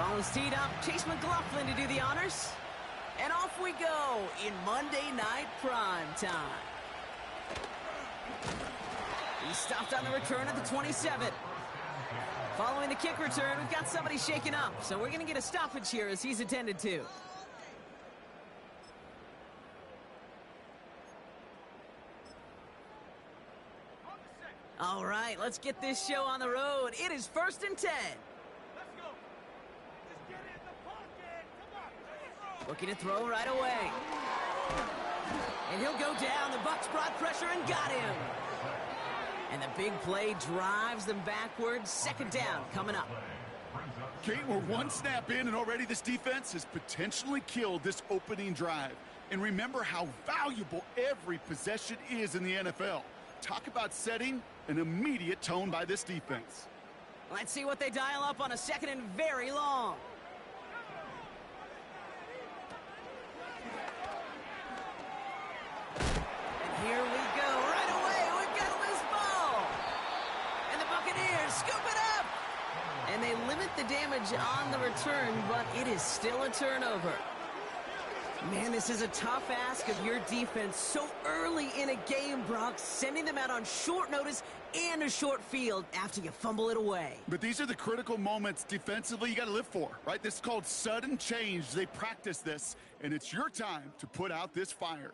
Ball is teed up. Chase McLaughlin to do the honors. And off we go in Monday Night Prime Time. He stopped on the return at the 27. Following the kick return, we've got somebody shaken up, so we're going to get a stoppage here as he's attended to. All right, let's get this show on the road. It is 1st and 10. Let's go. Just get in the pocket. Come on. Looking to throw right away. And he'll go down. The Bucs brought pressure and got him. And the big play drives them backwards. 2nd down coming up. Kate, we're one snap in, and already this defense has potentially killed this opening drive. And remember how valuable every possession is in the NFL. Talk about setting an immediate tone by this defense. Let's see what they dial up on a 2nd and very long. And here we go. Right away, we've got a loose ball. And the Buccaneers scoop it up. And they limit the damage on the return, but it is still a turnover. Man, this is a tough ask of your defense so early in a game, Brock, sending them out on short notice and a short field after you fumble it away. But these are the critical moments defensively you got to live for, right? This is called sudden change. They practice this, and it's your time to put out this fire.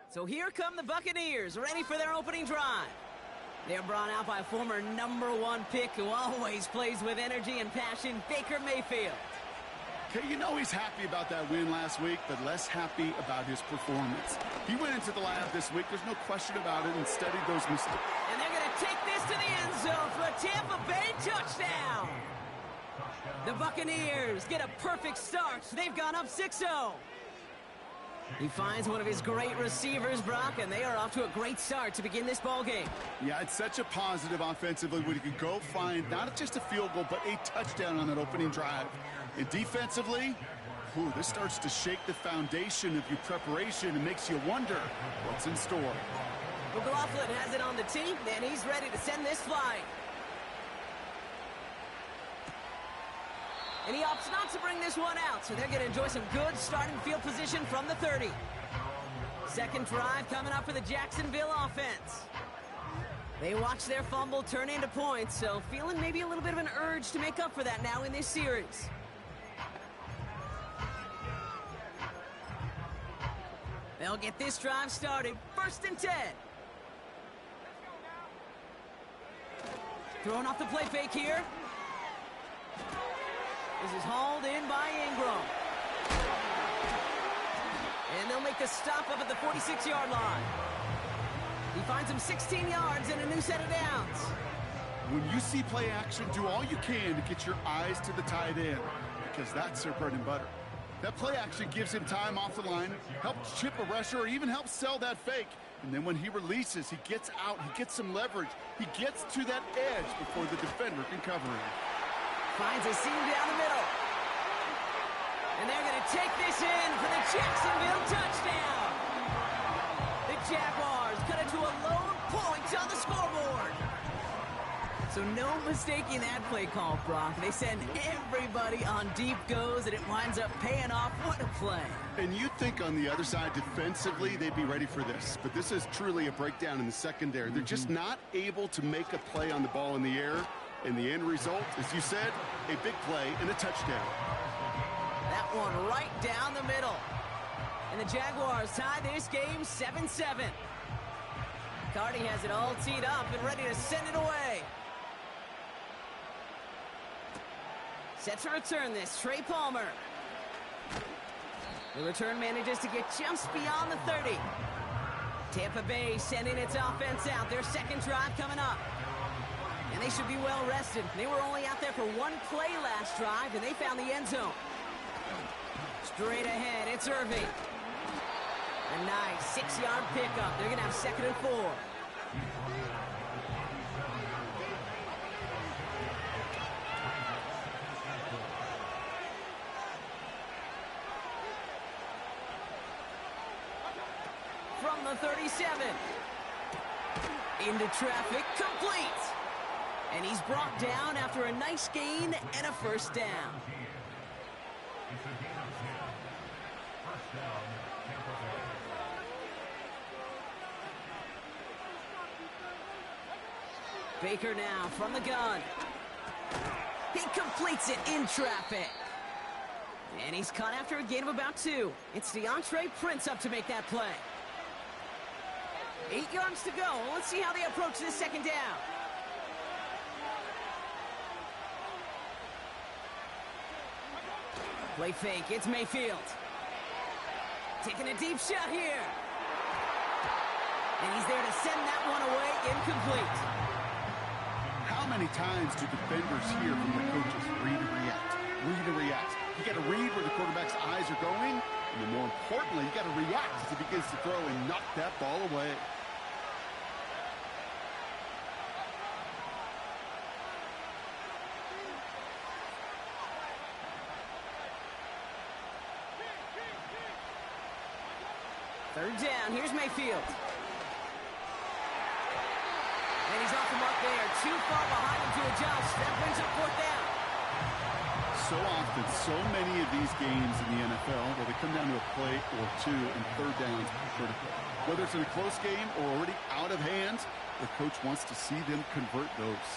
So here come the Buccaneers, ready for their opening drive. They're brought out by a former #1 pick who always plays with energy and passion, Baker Mayfield. Okay, you know he's happy about that win last week, but less happy about his performance. He went into the lab this week, there's no question about it, and studied those mistakes. And they're going to take this to the end zone for a Tampa Bay touchdown. The Buccaneers get a perfect start. They've gone up 6-0. He finds one of his great receivers, Brock, and they are off to a great start to begin this ball game. Yeah, it's such a positive offensively when you can go find not just a field goal, but a touchdown on that opening drive. And defensively, this starts to shake the foundation of your preparation and makes you wonder what's in store. McLaughlin has it on the tee, and he's ready to send this flying. And he opts not to bring this one out, so they're going to enjoy some good starting field position from the 30. 2nd drive coming up for the Jacksonville offense. They watch their fumble turn into points, so feeling maybe a little bit of an urge to make up for that now in this series. They'll get this drive started. 1st and 10. Throwing off the play fake here. This is hauled in by Ingram. And they'll make the stop up at the 46-yard line. He finds him 16 yards and a new set of downs. When you see play action, do all you can to get your eyes to the tight end, because that's their bread and butter. That play action gives him time off the line, helps chip a rusher, or even helps sell that fake. And then when he releases, he gets out, he gets some leverage. He gets to that edge before the defender can cover him. Finds a seam down the middle. And they're going to take this in for the Jacksonville touchdown. The Jaguars cut it to a lone point on the scoreboard. So no mistaking that play call, Brock. They send everybody on deep goes, and it winds up paying off. What a play. And you'd think on the other side, defensively, they'd be ready for this. But this is truly a breakdown in the secondary. They're just not able to make a play on the ball in the air. And the end result, as you said, a big play and a touchdown. That one right down the middle. And the Jaguars tie this game 7-7. Cardi has it all teed up and ready to send it away. Set to return this, Trey Palmer. The return manages to get just beyond the 30. Tampa Bay sending its offense out. Their 2nd drive coming up. And they should be well rested. They were only out there for one play last drive, and they found the end zone. Straight ahead, it's Irving. A nice 6-yard pickup. They're going to have 2nd and 4. From the 37. Into traffic, complete. And he's brought down after a nice gain and a 1st down. Baker now from the gun. He completes it in traffic. And he's caught after a gain of about 2. It's DeAndre Prince up to make that play. 8 yards to go. Let's see how they approach this second down. Play fake. It's Mayfield. Taking a deep shot here. And he's there to send that one away. Incomplete. How many times do defenders hear from the coaches, read and react, read and react? You got to read where the quarterback's eyes are going, and then more importantly, you got to react as he begins to throw and knock that ball away. Third down. Here's Mayfield. And he's off the mark there. Too far behind him to adjust. That brings up fourth down. So often, so many of these games in the NFL, where they come down to a play or two and third downs critical. Whether it's in a close game or already out of hand, the coach wants to see them convert those.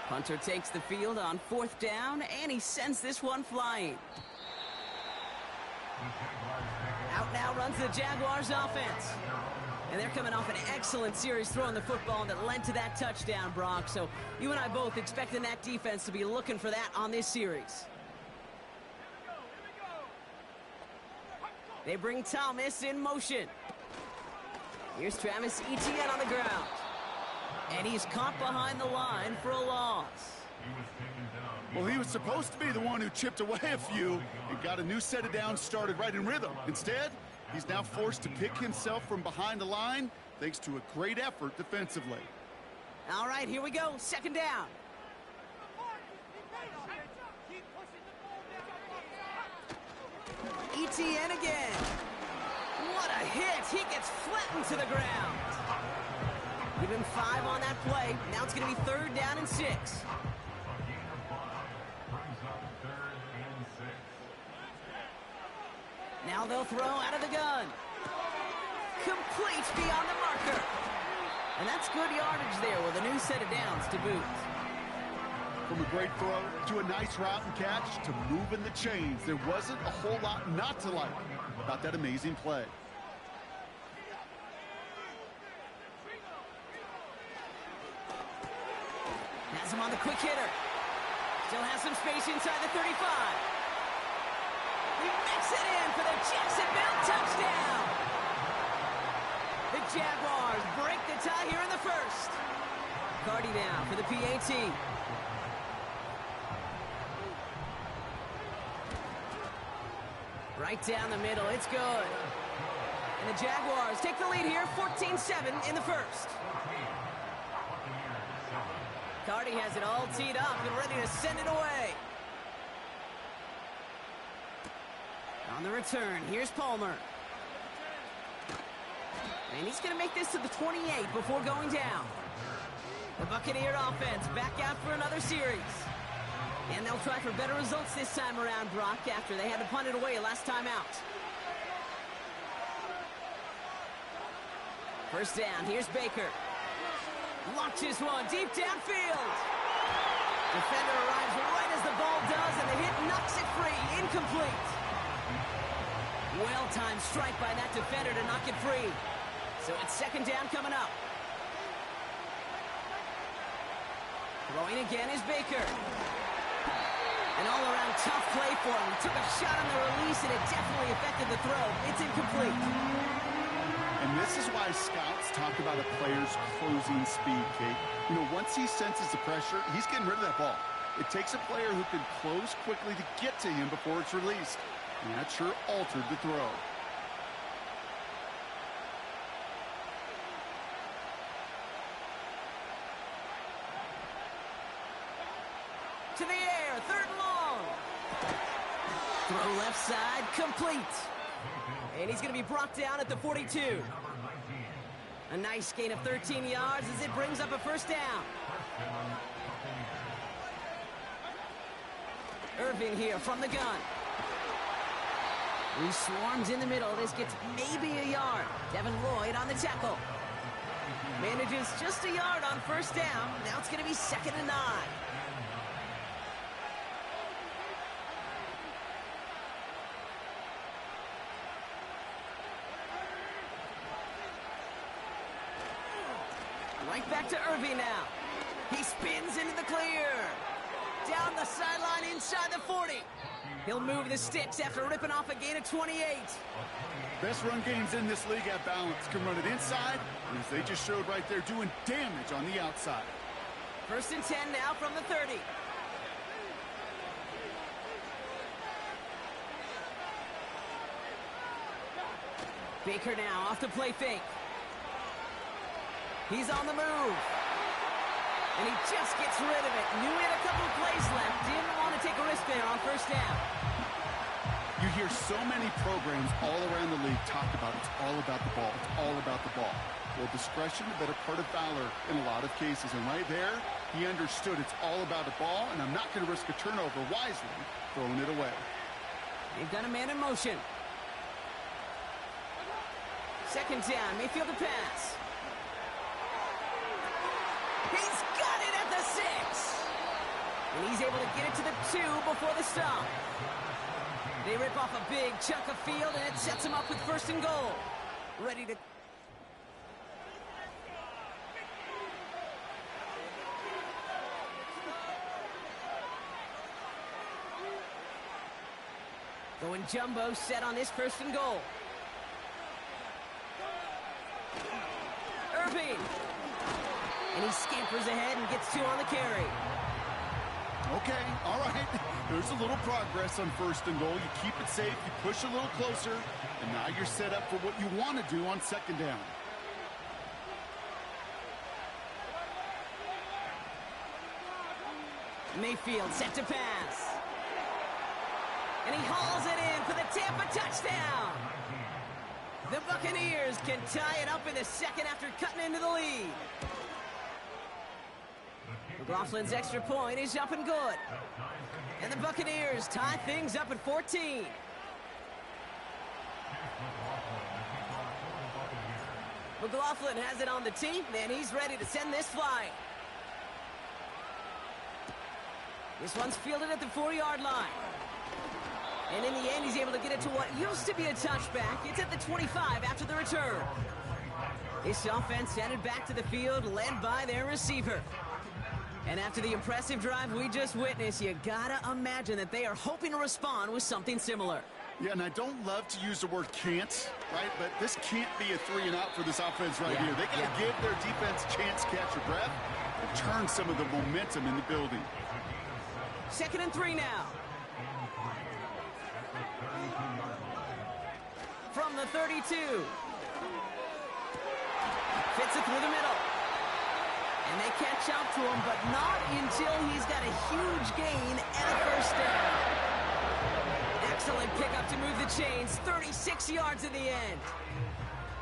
Hunter takes the field on fourth down, and he sends this one flying. Out now runs the Jaguars offense. And they're coming off an excellent series throwing the football that led to that touchdown, Brock. So you and I both expecting that defense to be looking for that on this series. They bring Thomas in motion. Here's Travis Etienne on the ground. And he's caught behind the line for a loss. Well, he was supposed to be the one who chipped away a few and got a new set of downs started right in rhythm. Instead, he's now forced to pick himself from behind the line thanks to a great effort defensively. All right, here we go. Second down. Etienne again. What a hit. He gets flattened to the ground. Give him 5 on that play. Now it's going to be third down and 6. Now they'll throw out of the gun. Complete beyond the marker. And that's good yardage there with a new set of downs to boot. From a great throw to a nice route and catch to moving the chains, there wasn't a whole lot not to like about that amazing play. Has him on the quick hitter. Still has some space inside the 35. He makes it in for the Jacksonville touchdown. The Jaguars break the tie here in the first. Cardi now for the PAT. Right down the middle, it's good. And the Jaguars take the lead here, 14-7 in the first. Cardi has it all teed up and ready to send it away. On the return, here's Palmer. And he's going to make this to the 28 before going down. The Buccaneer offense back out for another series. And they'll try for better results this time around, Brock, after they had to punt it away last time out. First down, here's Baker. Launches one deep downfield. Defender arrives right as the ball does, and the hit knocks it free. Incomplete. Well-timed strike by that defender to knock it free. So it's second down coming up. Throwing again is Baker. An all-around tough play for him. He took a shot on the release, and it definitely affected the throw. It's incomplete. And this is why scouts talk about a player's closing speed, Kate. You know, once he senses the pressure, he's getting rid of that ball. It takes a player who can close quickly to get to him before it's released. And that sure altered the throw. To the air, third and long. Throw left side, complete. And he's going to be brought down at the 42. A nice gain of 13 yards as it brings up a first down. Irving here from the gun. He swarms in the middle. This gets maybe a yard. Devin Lloyd on the tackle. Manages just a yard on first down. Now it's going to be 2nd and 9. Right back to Irving now. He spins into the clear. Down the sideline inside the 40. He'll move the sticks after ripping off a gain of 28. Best run games in this league have balance. Can run it inside, and as they just showed right there, doing damage on the outside. 1st and 10 now from the 30. Baker now off the play fake. He's on the move. And he just gets rid of it. Knew he had a couple of plays left. Didn't want to take a risk there on first down. You hear so many programs all around the league talk about it's all about the ball. It's all about the ball. Well, discretion, the better part of valor in a lot of cases. And right there, he understood it's all about the ball, and I'm not going to risk a turnover wisely, throwing it away. They've got a man in motion. 2nd down, Mayfield to pass. He's got it at the 6. And he's able to get it to the 2 before the stop. They rip off a big chunk of field, and it sets him up with 1st and goal. Ready to... Going jumbo set on this 1st and goal. Irving. And he scampers ahead and gets 2 on the carry. Okay, all right. There's a little progress on 1st and goal. You keep it safe, you push a little closer, and now you're set up for what you want to do on 2nd down. Mayfield set to pass. And he hauls it in for the Tampa touchdown. The Buccaneers can tie it up in the 2nd after cutting into the lead. McLaughlin's extra point is up and good. And the Buccaneers tie things up at 14. McLaughlin has it on the tee, and he's ready to send this flying. This one's fielded at the 4-yard line. And in the end, he's able to get it to what used to be a touchback. It's at the 25 after the return. This offense headed back to the field, led by their receiver. And after the impressive drive we just witnessed, you gotta imagine that they are hoping to respond with something similar. Yeah, and I don't love to use the word can't, right? But this can't be a 3-and-out for this offense right here. They got to give their defense a chance to catch a breath and turn some of the momentum in the building. 2nd and 3 now. From the 32. Fits it through the middle. And they catch up to him, but not until he's got a huge gain and a 1st down. Excellent pickup to move the chains. 36 yards in the end.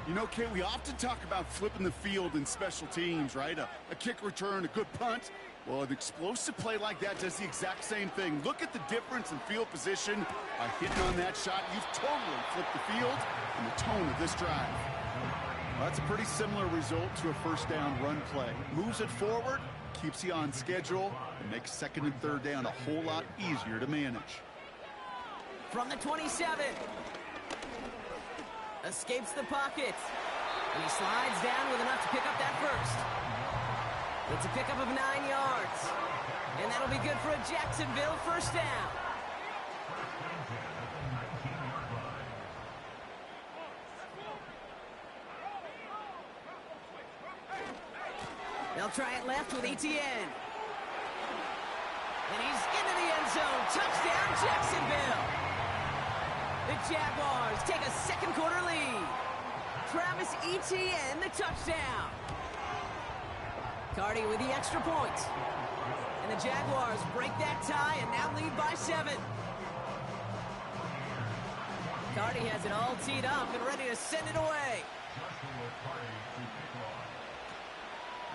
You know, Kate, we often talk about flipping the field in special teams, right? A kick return, a good punt. Well, an explosive play like that does the exact same thing. Look at the difference in field position. By hitting on that shot, you've totally flipped the field and the tone of this drive. Well, that's a pretty similar result to a 1st down run play. Moves it forward, keeps you on schedule, and makes 2nd and 3rd down a whole lot easier to manage. From the 27. Escapes the pocket. And he slides down with enough to pick up that 1st. It's a pickup of 9 yards. And that'll be good for a Jacksonville 1st down. They'll try it left with Etienne. And he's into the end zone. Touchdown, Jacksonville. The Jaguars take a 2nd quarter lead. Travis Etienne, the touchdown. Cardi with the extra point. And the Jaguars break that tie and now lead by 7. Cardi has it all teed up and ready to send it away.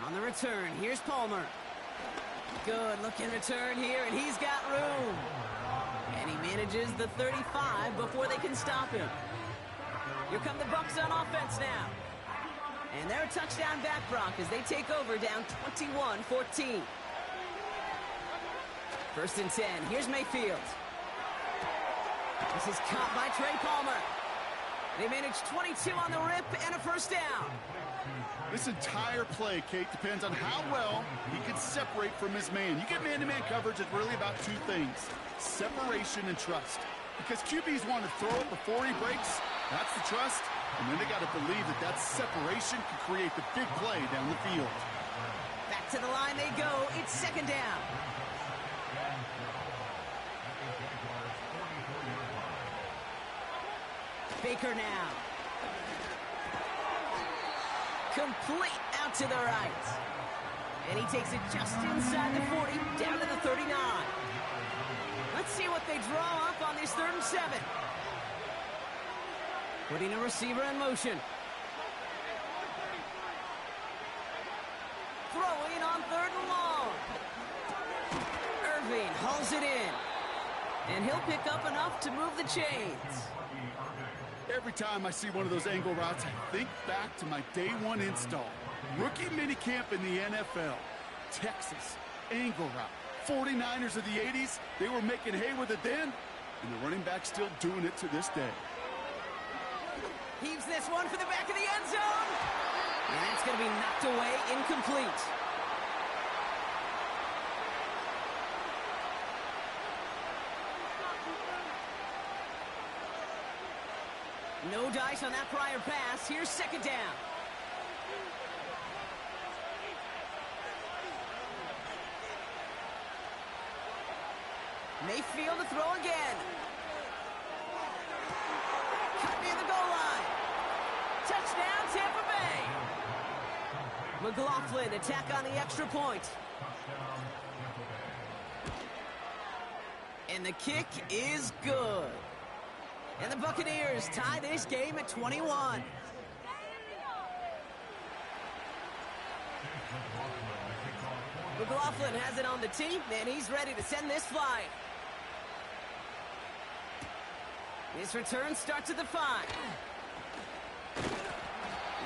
On the return, here's Palmer. Good looking return here, and he's got room. And he manages the 35 before they can stop him. Here come the Bucs on offense now. And they're a touchdown back, Brock, as they take over down 21-14. First and 10. Here's Mayfield. This is caught by Trey Palmer. They manage 22 on the rip and a first down. This entire play, Kate, depends on how well he can separate from his man. You get man-to-man coverage, it's really about two things: separation and trust. Because QBs want to throw it before he breaks. That's the trust. And then they got to believe that that separation can create the big play down the field. Back to the line they go. It's second down. Baker now. Complete out to the right. And he takes it just inside the 40, down to the 39. Let's see what they draw up on this 3rd and 7. Putting a receiver in motion. Throwing on 3rd and long. Irving hauls it in. And he'll pick up enough to move the chains. Every time I see one of those angle routes, I think back to my day one install. Rookie minicamp in the NFL. Texas, angle route. 49ers of the 80s, they were making hay with it then, and the running back's still doing it to this day. Heaves this one for the back of the end zone. And it's going to be knocked away, incomplete. No dice on that prior pass. Here's second down. Mayfield to throw again. Cut near the goal line. Touchdown, Tampa Bay. McLaughlin attack on the extra point. And the kick is good. And the Buccaneers tie this game at 21. McLaughlin has it on the tee, and he's ready to send this flying. His return starts at the 5.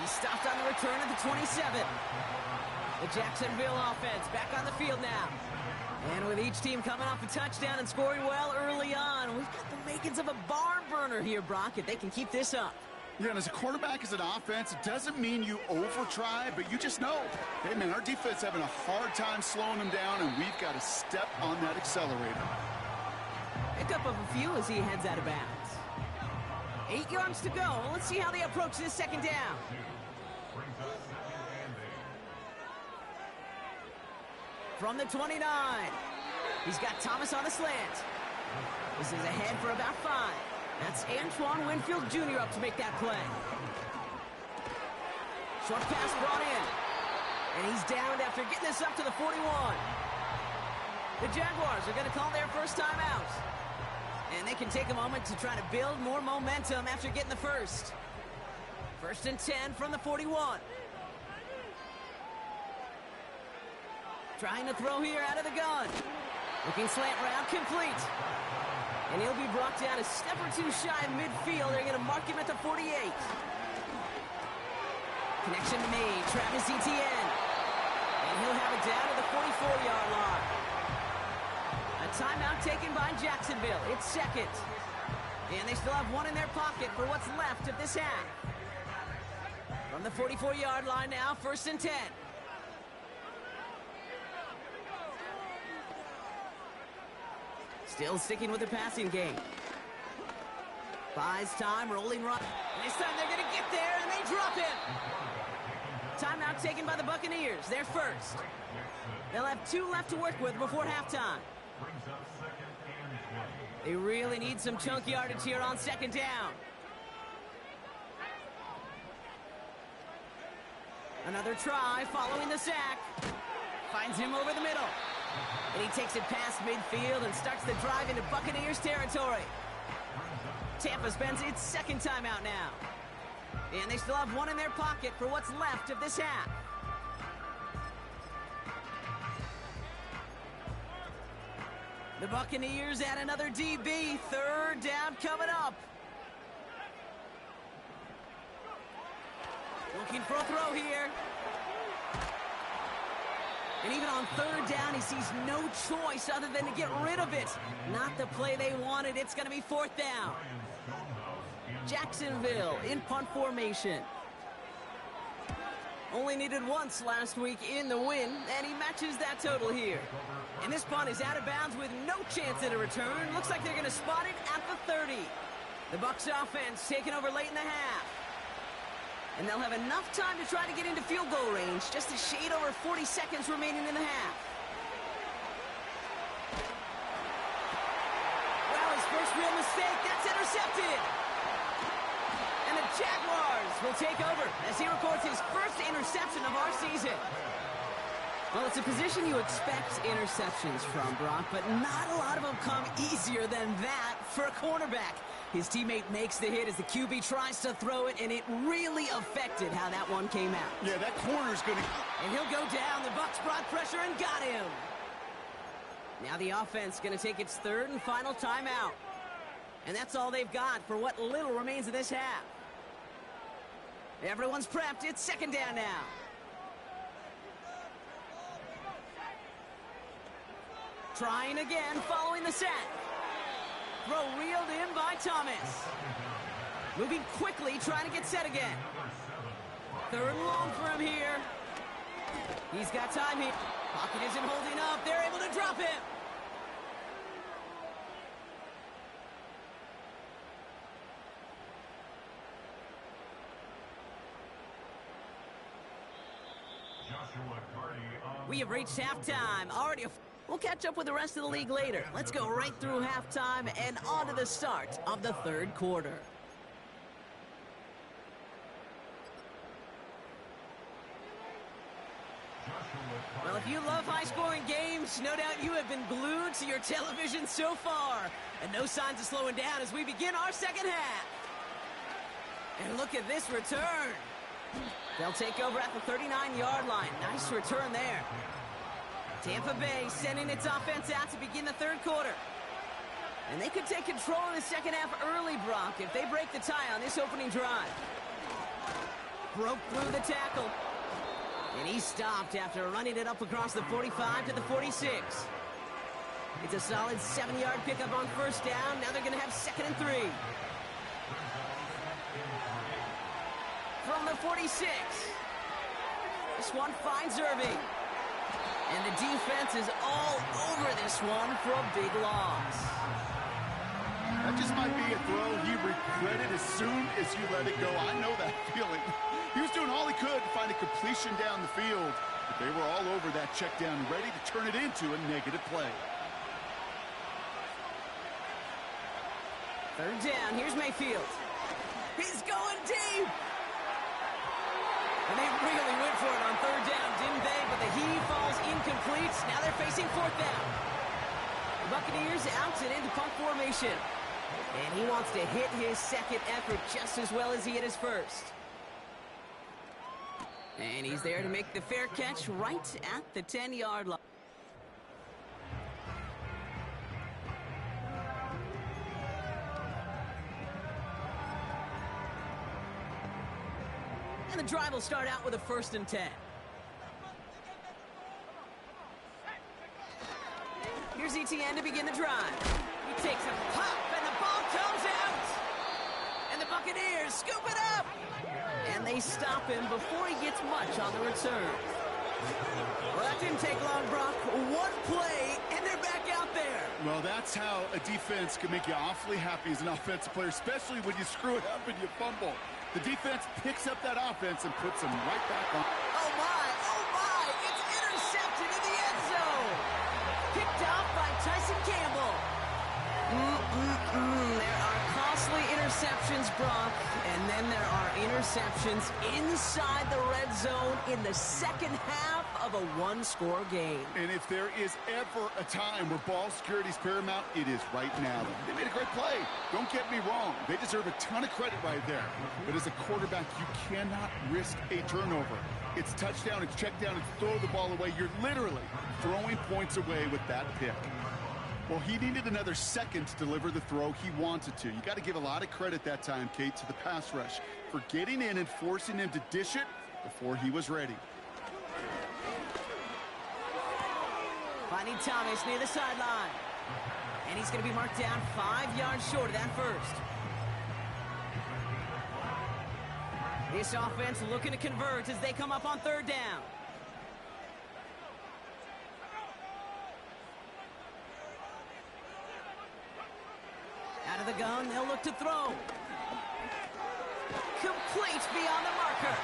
He's stopped on the return at the 27. The Jacksonville offense back on the field now. And with each team coming off a touchdown and scoring well early on, we've got the makings of a barn burner here, Brock, if they can keep this up. Yeah, and as a quarterback, as an offense, it doesn't mean you over-try, but you just know, hey, man, our defense having a hard time slowing them down, and we've got to step on that accelerator. Pick up of a few as he heads out of bounds. 8 yards to go. Let's see how they approach this second down. From the 29, he's got Thomas on a slant. This is ahead for about 5. That's Antoine Winfield Jr. up to make that play. Short pass brought in. And he's downed after getting this up to the 41. The Jaguars are going to call their first time out. And they can take a moment to try to build more momentum after getting the first. First and 10 from the 41. Trying to throw here out of the gun. Looking slant route complete. And he'll be brought down a step or two shy of midfield. They're going to mark him at the 48. Connection made. Travis Etienne. And he'll have it down to the 44-yard line. A timeout taken by Jacksonville. It's second. And they still have one in their pocket for what's left of this half. From the 44-yard line now, first and 10. Still sticking with the passing game. Buys time, rolling right. And this time they're going to get there, and they drop him. Timeout taken by the Buccaneers. They're first. They'll have 2 left to work with before halftime. They really need some chunk yardage here on second down. Another try following the sack. Finds him over the middle. And he takes it past midfield and starts the drive into Buccaneers territory. Tampa spends its second timeout now. And they still have one in their pocket for what's left of this half. The Buccaneers add another DB. Third down coming up. Looking for a throw here. And even on third down, he sees no choice other than to get rid of it. Not the play they wanted. It's going to be fourth down. Jacksonville in punt formation. Only needed once last week in the win, and he matches that total here. And this punt is out of bounds with no chance at a return. Looks like they're going to spot it at the 30. The Bucs offense taking over late in the half. And they'll have enough time to try to get into field goal range. Just a shade over 40 seconds remaining in the half. Well, his first real mistake. That's intercepted. And the Jaguars will take over as he records his first interception of our season. Well, it's a position you expect interceptions from, Brock, but not a lot of them come easier than that for a cornerback. His teammate makes the hit as the QB tries to throw it, and it really affected how that one came out. Yeah, that corner's going to... And he'll go down. The Bucs brought pressure and got him. Now the offense going to take its third and final timeout. And that's all they've got for what little remains of this half. Everyone's prepped. It's second down now. Trying again following the sack. Throw reeled in by Thomas. Moving quickly, trying to get set again. Third and long for him here. He's got time here. Pocket isn't holding up. They're able to drop him. We have reached halftime. Already we'll catch up with the rest of the league later. Let's go right through halftime and on to the start of the third quarter. Well, if you love high-scoring games, no doubt you have been glued to your television so far. And no signs of slowing down as we begin our second half. And look at this return. They'll take over at the 39-yard line. Nice return there. Tampa Bay sending its offense out to begin the third quarter. And they could take control of the second half early, Brock, if they break the tie on this opening drive. Broke through the tackle. And he stopped after running it up across the 45 to the 46. It's a solid 7-yard pickup on first down. Now they're going to have 2nd and 3. From the 46. This one finds Irving. And the defense is all over this one for a big loss. That just might be a throw he regretted as soon as you let it go. I know that feeling. He was doing all he could to find a completion down the field. But they were all over that check down, ready to turn it into a negative play. Third down. Here's Mayfield. He's going deep. And they really went for it on third down, didn't they? But the heave falls incomplete. Now they're facing fourth down. The Buccaneers out and into punt formation. And he wants to hit his second effort just as well as he hit his first. And he's there to make the fair catch right at the 10-yard line. And the drive will start out with a 1st and 10. Here's ETN to begin the drive. He takes a pop, and the ball comes out. And the Buccaneers scoop it up. And they stop him before he gets much on the return. Well, that didn't take long, Brock. One play, and they're back out there. Well, that's how a defense can make you awfully happy as an offensive player, especially when you screw it up and you fumble. The defense picks up that offense and puts them right back on. Oh, my, it's intercepted in the end zone. Picked off by Tyson Campbell. There are costly interceptions, Brock, and then there are interceptions inside the red zone in the second half of a one-score game. And if there is ever a time where ball security is paramount, it is right now. They made a great play. Don't get me wrong. They deserve a ton of credit right there. But as a quarterback, you cannot risk a turnover. It's touchdown, it's check down, it's throw the ball away. You're literally throwing points away with that pick. Well, he needed another second to deliver the throw he wanted to. You got to give a lot of credit that time, Kate, to the pass rush for getting in and forcing him to dish it before he was ready. Finding Thomas near the sideline. And he's going to be marked down 5 yards short of that first. This offense looking to convert as they come up on third down. Out of the gun, they'll look to throw. Complete beyond the marker.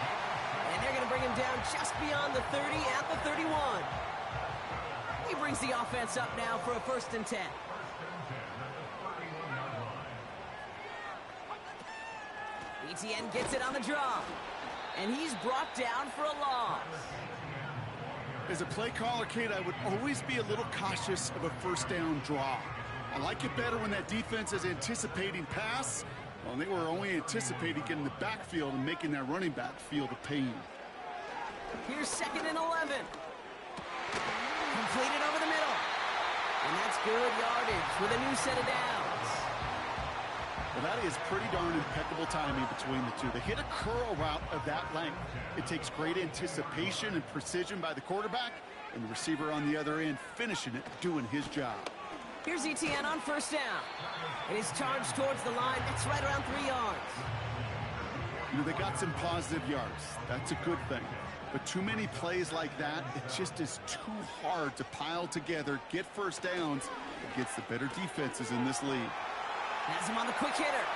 And they're going to bring him down just beyond the 30 at the 31. He brings the offense up now for a 1st and 10. Etienne gets it on the draw. And he's brought down for a loss. As a play caller, Kate, I would always be a little cautious of a 1st down draw. I like it better when that defense is anticipating pass. Well, they were only anticipating getting the backfield and making that running back feel the pain. Here's 2nd and 11. Completed over the middle. And that's good yardage with a new set of downs. Well, that is pretty darn impeccable timing between the two. They hit a curl route of that length. It takes great anticipation and precision by the quarterback, and the receiver on the other end finishing it, doing his job. Here's Etienne on 1st down. And his charge towards the line, that's right around 3 yards. You know, they got some positive yards. That's a good thing. But too many plays like that, it just is too hard to pile together, get 1st downs against the better defenses in this league. Has him on the quick hitter.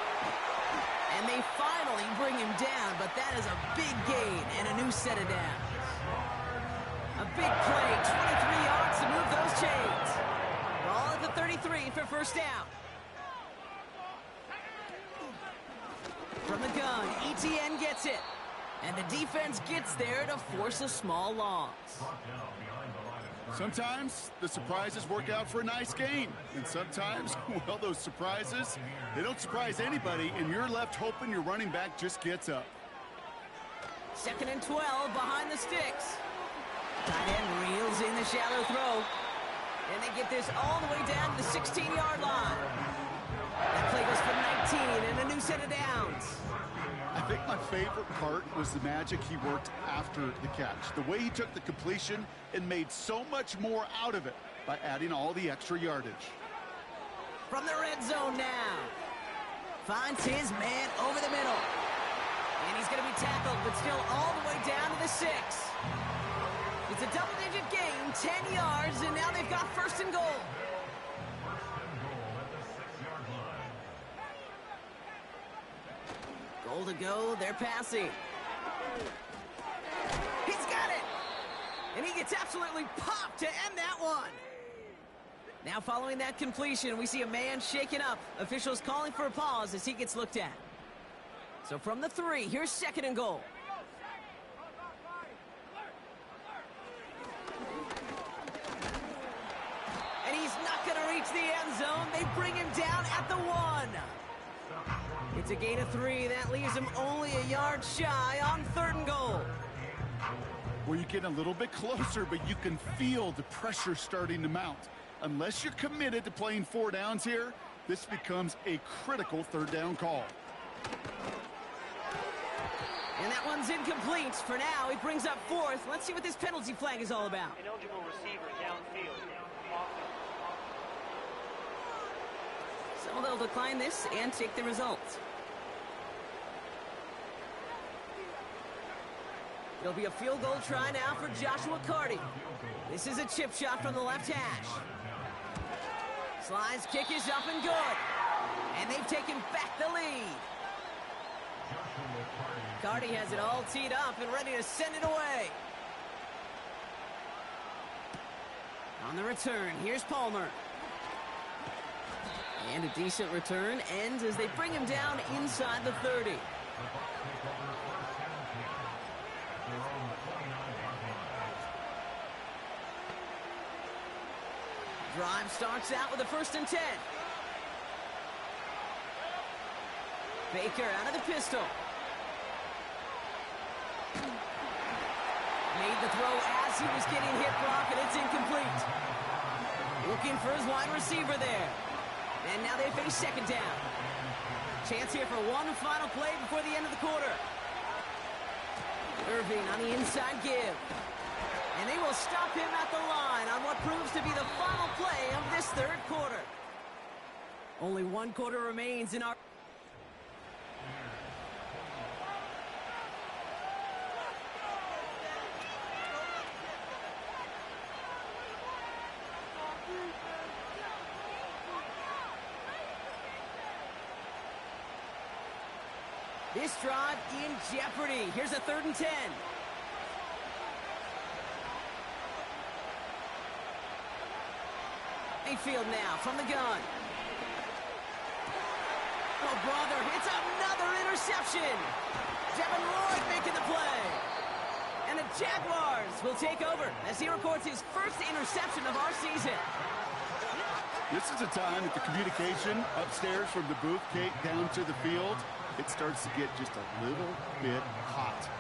And they finally bring him down, but that is a big gain and a new set of downs. A big play, 23 yards to move those chains. Ball at the 33 for 1st down. From the gun, Etienne gets it. And the defense gets there to force a small loss. Sometimes the surprises work out for a nice gain. And sometimes, well, those surprises, they don't surprise anybody, and you're left hoping your running back just gets up. 2nd and 12 behind the sticks. Tight end reels in the shallow throw. And they get this all the way down to the 16-yard line. That play goes for 19 and a new set of downs. I think my favorite part was the magic he worked after the catch. The way he took the completion and made so much more out of it by adding all the extra yardage. From the red zone now. Finds his man over the middle. And he's going to be tackled, but still all the way down to the 6. It's a double-digit gain, 10 yards, and now they've got 1st and goal. Goal to go, they're passing. He's got it! And he gets absolutely popped to end that one. Now following that completion, we see a man shaken up. Officials calling for a pause as he gets looked at. So from the 3, here's 2nd and goal. And he's not going to reach the end zone. They bring him down at the 1. It's a gain of 3. That leaves him only a yard shy on 3rd and goal. Well, you get a little bit closer, but you can feel the pressure starting to mount. Unless you're committed to playing 4 downs here, this becomes a critical 3rd down call. And that one's incomplete. For now, he brings up 4th. Let's see what this penalty flag is all about. Ineligible receiver downfield. So they'll decline this and take the results. It'll be a field goal try now for Joshua Carty. This is a chip shot from the left hash. Slide's kick is up and good. And they've taken back the lead. Carty has it all teed up and ready to send it away. On the return, here's Palmer. And a decent return ends as they bring him down inside the 30. Drive starts out with a 1st and 10. Baker out of the pistol. Made the throw as he was getting hit block, and it's incomplete. Looking for his wide receiver there. And now they face second down. Chance here for one final play before the end of the quarter. Irving on the inside give. And they will stop him at the line on what proves to be the final play of this third quarter. Only one quarter remains in our... This drive in jeopardy. Here's a 3rd and 10. Mayfield now from the gun. Oh, brother, it's another interception. Devin Lloyd making the play. And the Jaguars will take over as he records his first interception of our season. This is a time that the communication upstairs from the booth gate down to the field, it starts to get just a little bit hot.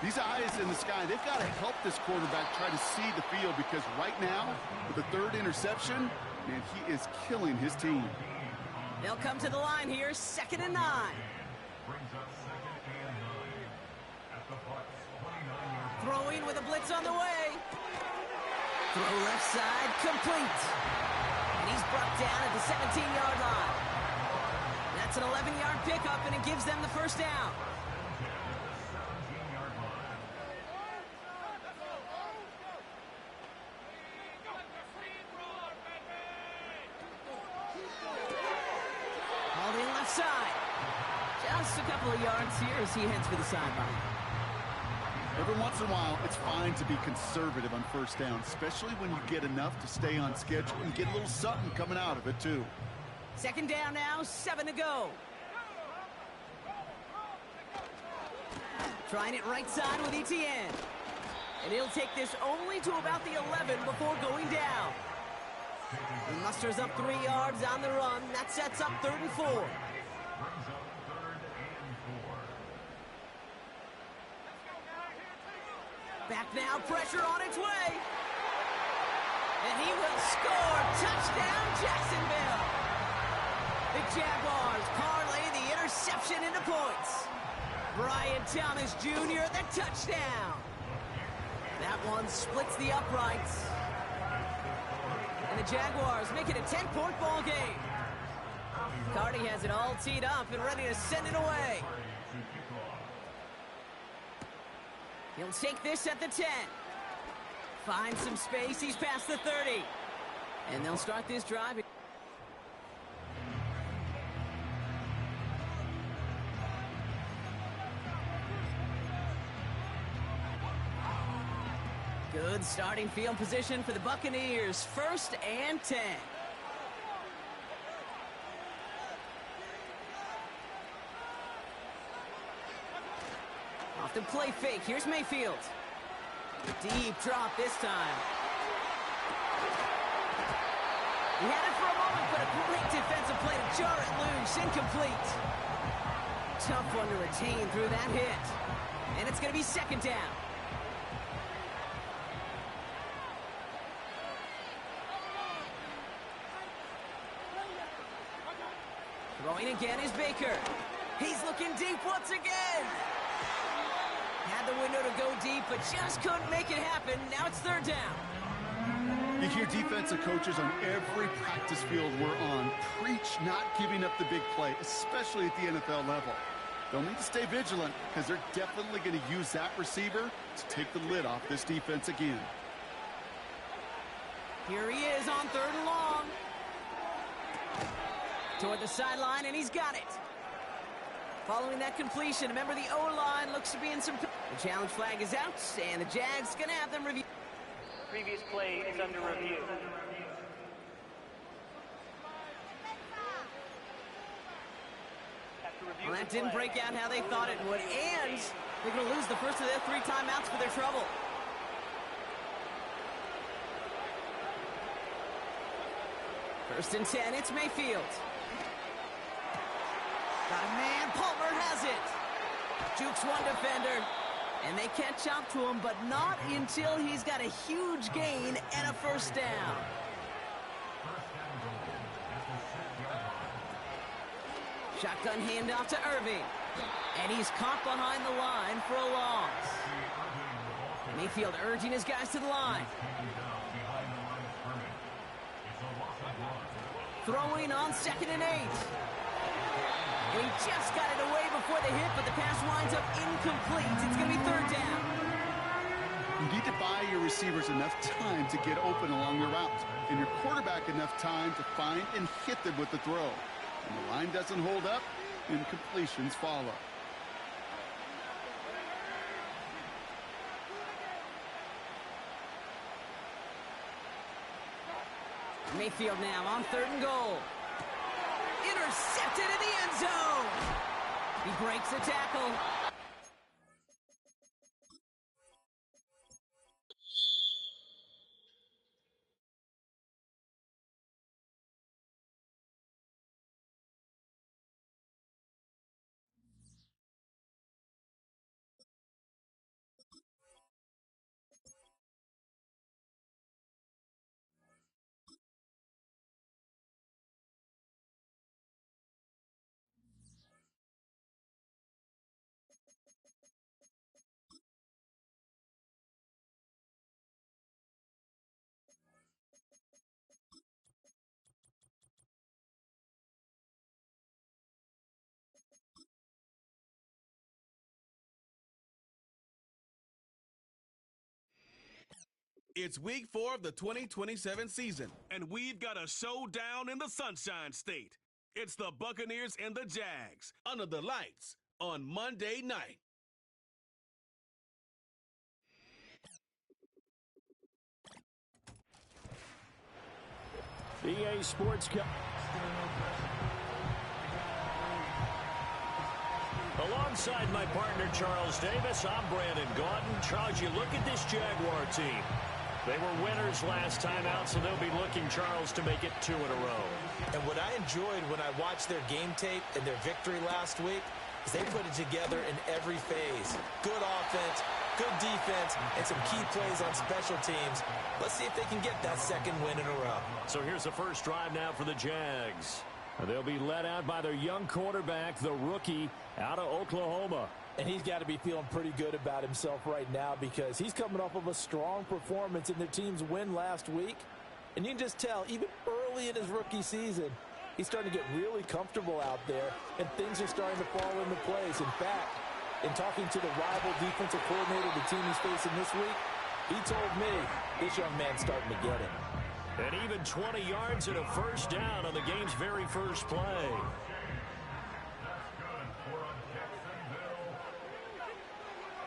These eyes in the sky, they've got to help this quarterback try to see the field, because right now, with the 3rd interception, man, he is killing his team. They'll come to the line here, 2nd and 9. Throwing with a blitz on the way. Throw left side, complete. And he's brought down at the 17-yard line. That's an 11-yard pickup, and it gives them the first down. Hauled in left side. Just a couple of yards here as he heads for the sideline. Every once in a while, it's fine to be conservative on first down, especially when you get enough to stay on schedule and get a little something coming out of it, too. 2nd down now, 7 to go. Trying it right side with Etienne. And he'll take this only to about the 11 before going down. He musters up 3 yards on the run. That sets up 3rd and 4. Back now, pressure on its way. And he will score. Touchdown, Jacksonville. The Jaguars parlay the interception into points. Brian Thomas Jr., the touchdown. That one splits the uprights. And the Jaguars make it a 10-point ball game. Cardi has it all teed up and ready to send it away. He'll take this at the 10. Finds some space. He's past the 30. And they'll start this drive. Good starting field position for the Buccaneers. 1st and 10. Off the play fake. Here's Mayfield. Deep drop this time. He had it for a moment, but a great defensive play to jar it loose. Incomplete. Tough one to retain through that hit. And it's going to be 2nd down. Throwing again is Baker. He's looking deep once again. Had the window to go deep, but just couldn't make it happen. Now it's 3rd down. You hear defensive coaches on every practice field we're on preach not giving up the big play, especially at the NFL level. They'll need to stay vigilant because they're definitely going to use that receiver to take the lid off this defense again. Here he is on 3rd and long. Toward the sideline, and he's got it. Following that completion, remember the O-line looks to be in some... The challenge flag is out, and the Jags going to have them review. Previous play is under review. Well, that didn't break out how they thought it would, and they're going to lose the first of their 3 timeouts for their trouble. First and 10, it's Mayfield. Got a man, Palmer has it. Jukes one defender, and they catch up to him, but not until he's got a huge gain and a first down. Shotgun handoff to Irving. And he's caught behind the line for a loss. Mayfield urging his guys to the line. Throwing on 2nd and 8. And he just got it away before the hit, but the pass winds up incomplete. It's going to be 3rd down. You need to buy your receivers enough time to get open along the route, and your quarterback enough time to find and hit them with the throw. When the line doesn't hold up, incompletions follow. Mayfield now on 3rd and goal. Intercepted in the end zone. He breaks the tackle. It's week 4 of the 2027 season, and we've got a showdown in the Sunshine State. It's the Buccaneers and the Jags under the lights on Monday night. EA Sports Cup. Alongside my partner, Charles Davis, I'm Brandon Gaudin. Charles, you look at this Jaguar team. They were winners last time out, so they'll be looking, Charles, to make it 2 in a row. And what I enjoyed when I watched their game tape and their victory last week is they put it together in every phase. Good offense, good defense, and some key plays on special teams. Let's see if they can get that 2nd win in a row. So here's the first drive now for the Jags. They'll be led out by their young quarterback, the rookie, out of Oklahoma. And he's got to be feeling pretty good about himself right now because he's coming off of a strong performance in their team's win last week. And you can just tell, even early in his rookie season, he's starting to get really comfortable out there, and things are starting to fall into place. In fact, in talking to the rival defensive coordinator, the team he's facing this week, he told me this young man's starting to get it. And even 20 yards and a first down on the game's very first play.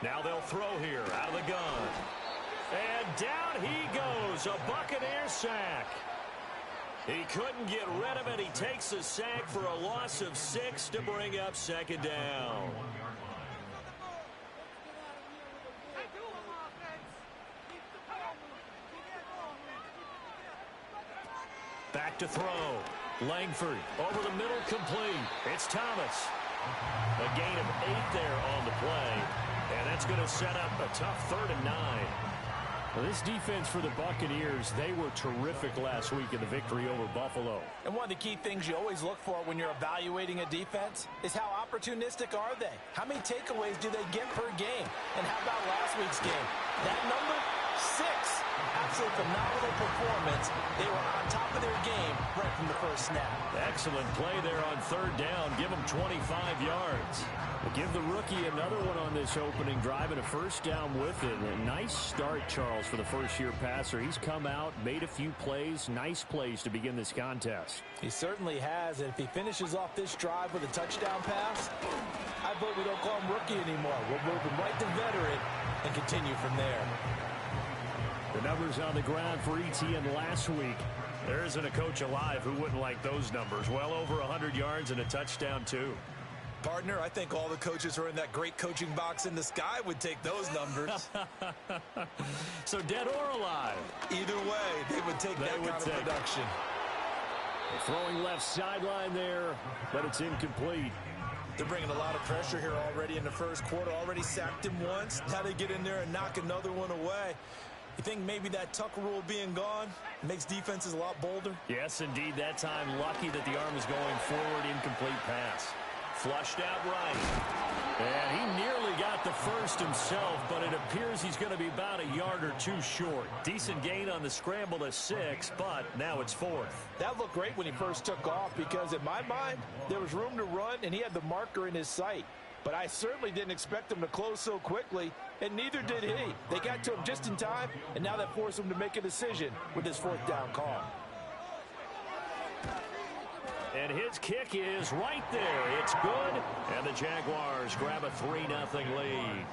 Now they'll throw here out of the gun. And down he goes, a Buccaneer sack. He couldn't get rid of it. He takes a sack for a loss of 6 to bring up 2nd down. Back to throw. Langford over the middle, complete. It's Thomas. A gain of 8 there on the play. And that's going to set up a tough 3rd and 9. Well, this defense for the Buccaneers, they were terrific last week in the victory over Buffalo. And one of the key things you always look for when you're evaluating a defense is how opportunistic are they? How many takeaways do they get per game? And how about last week's game? That number, 6. Absolute phenomenal performance. They were on top of their game right from the first snap. Excellent play there on 3rd down. Give them 25 yards. We'll give the rookie another one on this opening drive and a first down with it. A nice start, Charles, for the first-year passer. He's come out, made a few plays, nice plays to begin this contest. He certainly has, and if he finishes off this drive with a touchdown pass, I vote we don't call him rookie anymore. We'll move him right to veteran and continue from there. The numbers on the ground for ETN last week. There isn't a coach alive who wouldn't like those numbers. Well over 100 yards and a touchdown, too. Partner, I think all the coaches who are in that great coaching box in the sky would take those numbers. So dead or alive? Either way, they would take that kind of production. Throwing left sideline there, but it's incomplete. They're bringing a lot of pressure here already in the first quarter. Already sacked him once. Now they get in there and knock another one away. You think maybe that Tucker rule being gone makes defenses a lot bolder? Yes, indeed. That time, lucky that the arm was going forward. Incomplete pass. Flushed out right. And he nearly got the first himself, but it appears he's going to be about a yard or two short. Decent gain on the scramble to 6, but now it's 4th. That looked great when he first took off because, in my mind, there was room to run, and he had the marker in his sight. But I certainly didn't expect him to close so quickly, and neither did he. They got to him just in time, and now that forced him to make a decision with his 4th down call. And his kick is right there. It's good, and the Jaguars grab a 3-0 lead.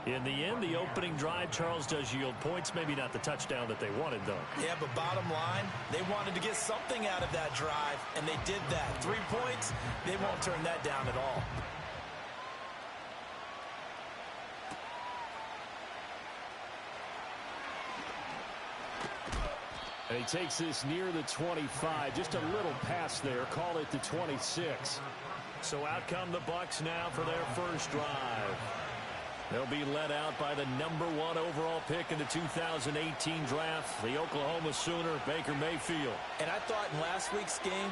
In the end, the opening drive, Charles, does yield points. Maybe not the touchdown that they wanted, though. Yeah, but bottom line, they wanted to get something out of that drive, and they did that. 3 points, they won't turn that down at all. And he takes this near the 25. Just a little pass there. Call it the 26. So out come the Bucs now for their first drive. They'll be led out by the #1 overall pick in the 2018 draft, the Oklahoma Sooner, Baker Mayfield. And I thought in last week's game,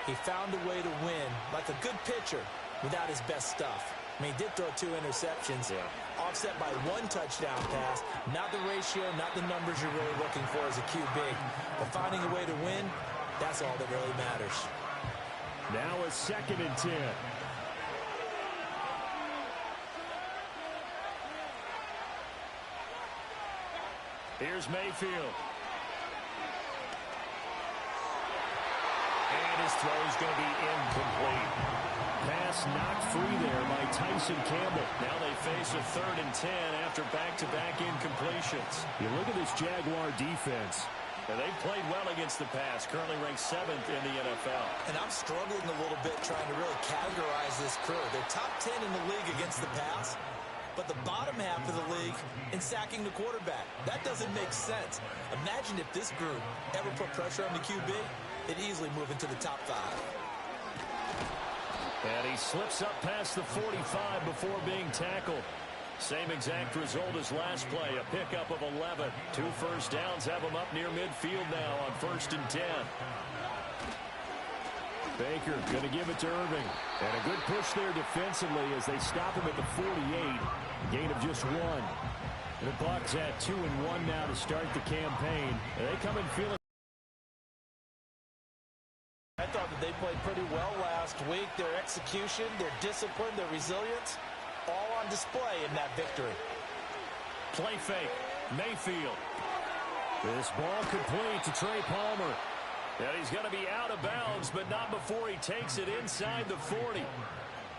he found a way to win, like a good pitcher, without his best stuff. I mean, he did throw 2 interceptions, offset by 1 touchdown pass. Not the ratio, not the numbers you're really looking for as a QB. But finding a way to win, that's all that really matters. Now a 2nd and 10. Here's Mayfield. And his throw is going to be incomplete. Pass knocked free there by Tyson Campbell. Now they face a 3rd and 10 after back-to-back incompletions. You look at this Jaguar defense. And they've played well against the pass, currently ranked 7th in the NFL. And I'm struggling a little bit trying to really categorize this crew. They're top 10 in the league against the pass, but the bottom half of the league in sacking the quarterback. That doesn't make sense. Imagine if this group ever put pressure on the QB, it'd easily move into the top 5. And he slips up past the 45 before being tackled. Same exact result as last play, a pickup of 11. 2 first downs have him up near midfield now on 1st and 10. Baker going to give it to Irving. And a good push there defensively as they stop him at the 48. Gain of just 1. The Bucs at 2-1 now to start the campaign. And they come in feeling. I thought that they played pretty well last week. Their execution, their discipline, their resilience, all on display in that victory. Play fake. Mayfield. This ball complete to Trey Palmer. And he's going to be out of bounds, but not before he takes it inside the 40.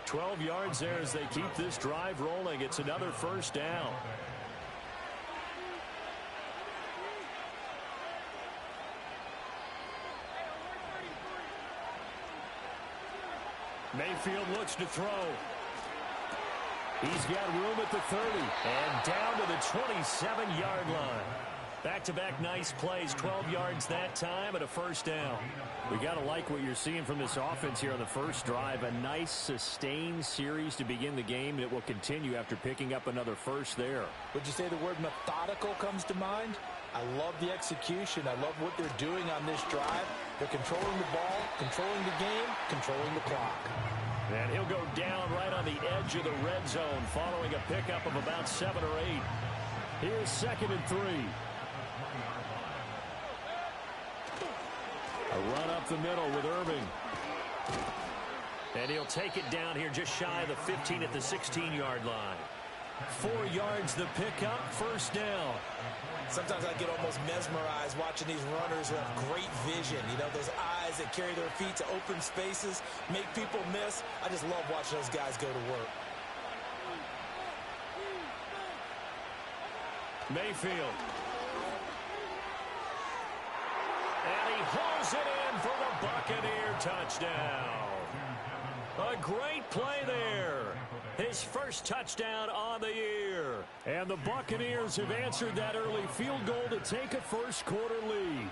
12 yards there as they keep this drive rolling. It's another first down. Mayfield looks to throw. He's got room at the 30. And down to the 27-yard line. Back-to-back nice plays, 12 yards that time and a first down. We got to like what you're seeing from this offense here on the first drive. A nice sustained series to begin the game, and it will continue after picking up another first there. Would you say the word methodical comes to mind? I love the execution. I love what they're doing on this drive. They're controlling the ball, controlling the game, controlling the clock. And he'll go down right on the edge of the red zone following a pickup of about 7 or 8. Here's 2nd and 3. A run up the middle with Irving. And he'll take it down here just shy of the 15 at the 16-yard line. 4 yards the pickup, first down. Sometimes I get almost mesmerized watching these runners who have great vision. You know, those eyes that carry their feet to open spaces, make people miss. I just love watching those guys go to work. Mayfield. And he hauls it in for the Buccaneer touchdown. A great play there. His first touchdown on the year. And the Buccaneers have answered that early field goal to take a first quarter lead.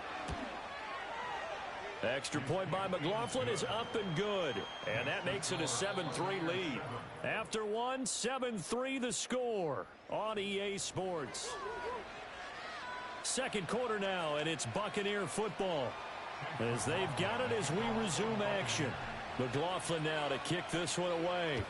Extra point by McLaughlin is up and good. And that makes it a 7-3 lead. After one, 7-3 the score on EA Sports. Second quarter now, and it's Buccaneer football. As they've got it as we resume action. McLaughlin now to kick this one away.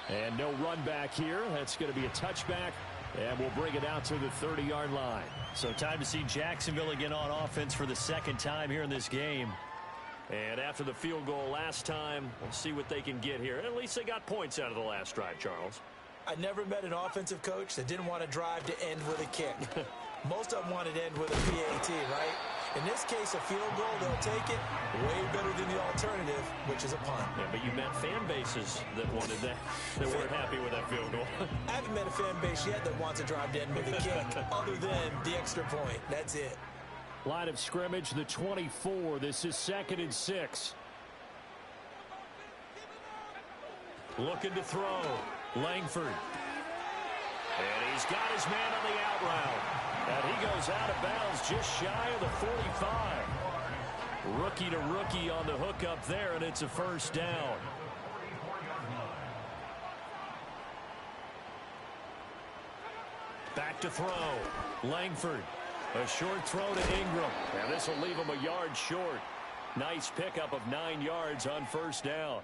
And no run back here. That's going to be a touchback. And we'll bring it out to the 30-yard line. So time to see Jacksonville again on offense for the second time here in this game. And after the field goal last time, we'll see what they can get here. At least they got points out of the last drive, Charles. I never met an offensive coach that didn't want to drive to end with a kick. Most of them wanted to end with a PAT, right? In this case, a field goal, they'll take it. Way better than the alternative, which is a punt. Yeah, but you met fan bases that wanted that, that weren't happy with that field goal. I haven't met a fan base yet that wants to drive to end with a kick, other than the extra point. That's it. Line of scrimmage, the 24. This is 2nd and 6. Looking to throw. Langford. And he's got his man on the out route. And he goes out of bounds just shy of the 45. Rookie to rookie on the hook up there, and it's a first down. Back to throw. Langford. A short throw to Ingram. And this will leave him a yard short. Nice pickup of 9 yards on first down.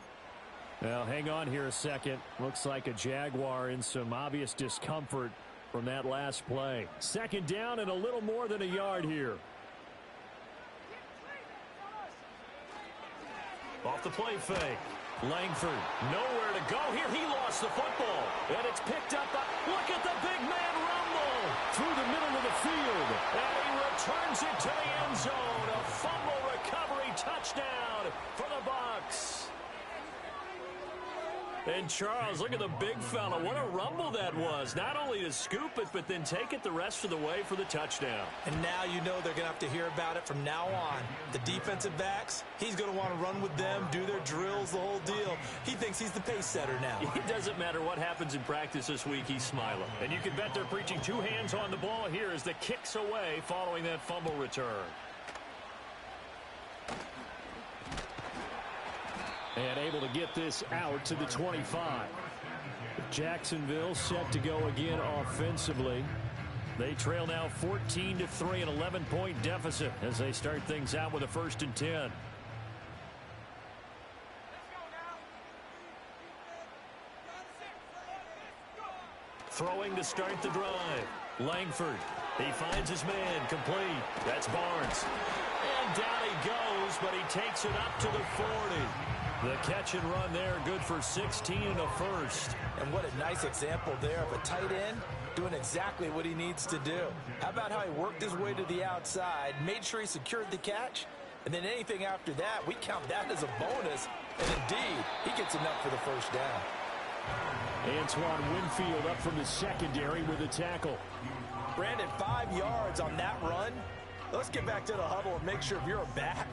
Now, hang on here a second. Looks like a Jaguar in some obvious discomfort from that last play. 2nd down and a little more than a yard here. Off the play fake. Langford, nowhere to go here. He lost the football. And it's picked up. Look at the big man rumble. Through the middle of the field. And he returns it to the end zone. A fumble recovery touchdown for the Bucs. And Charles, look at the big fella. What a rumble that was. Not only to scoop it, but then take it the rest of the way for the touchdown. And now you know they're going to have to hear about it from now on. The defensive backs, he's going to want to run with them, do their drills, the whole deal. He thinks he's the pace setter now. It doesn't matter what happens in practice this week, he's smiling. And you can bet they're preaching 2 hands on the ball here as the kick's away following that fumble return. And able to get this out to the 25. Jacksonville set to go again offensively. They trail now 14-3, an 11-point deficit as they start things out with a 1st and 10. Throwing to start the drive. Langford. He finds his man. Complete. That's Barnes. And down he goes, but he takes it up to the 40. The catch and run there, good for 16 and a first. And what a nice example there of a tight end doing exactly what he needs to do. How about how he worked his way to the outside, made sure he secured the catch, and then anything after that, we count that as a bonus. And indeed, he gets enough for the first down. Antoine Winfield up from the secondary with a tackle. Brandon, 5 yards on that run. Let's get back to the huddle and make sure if you're a back,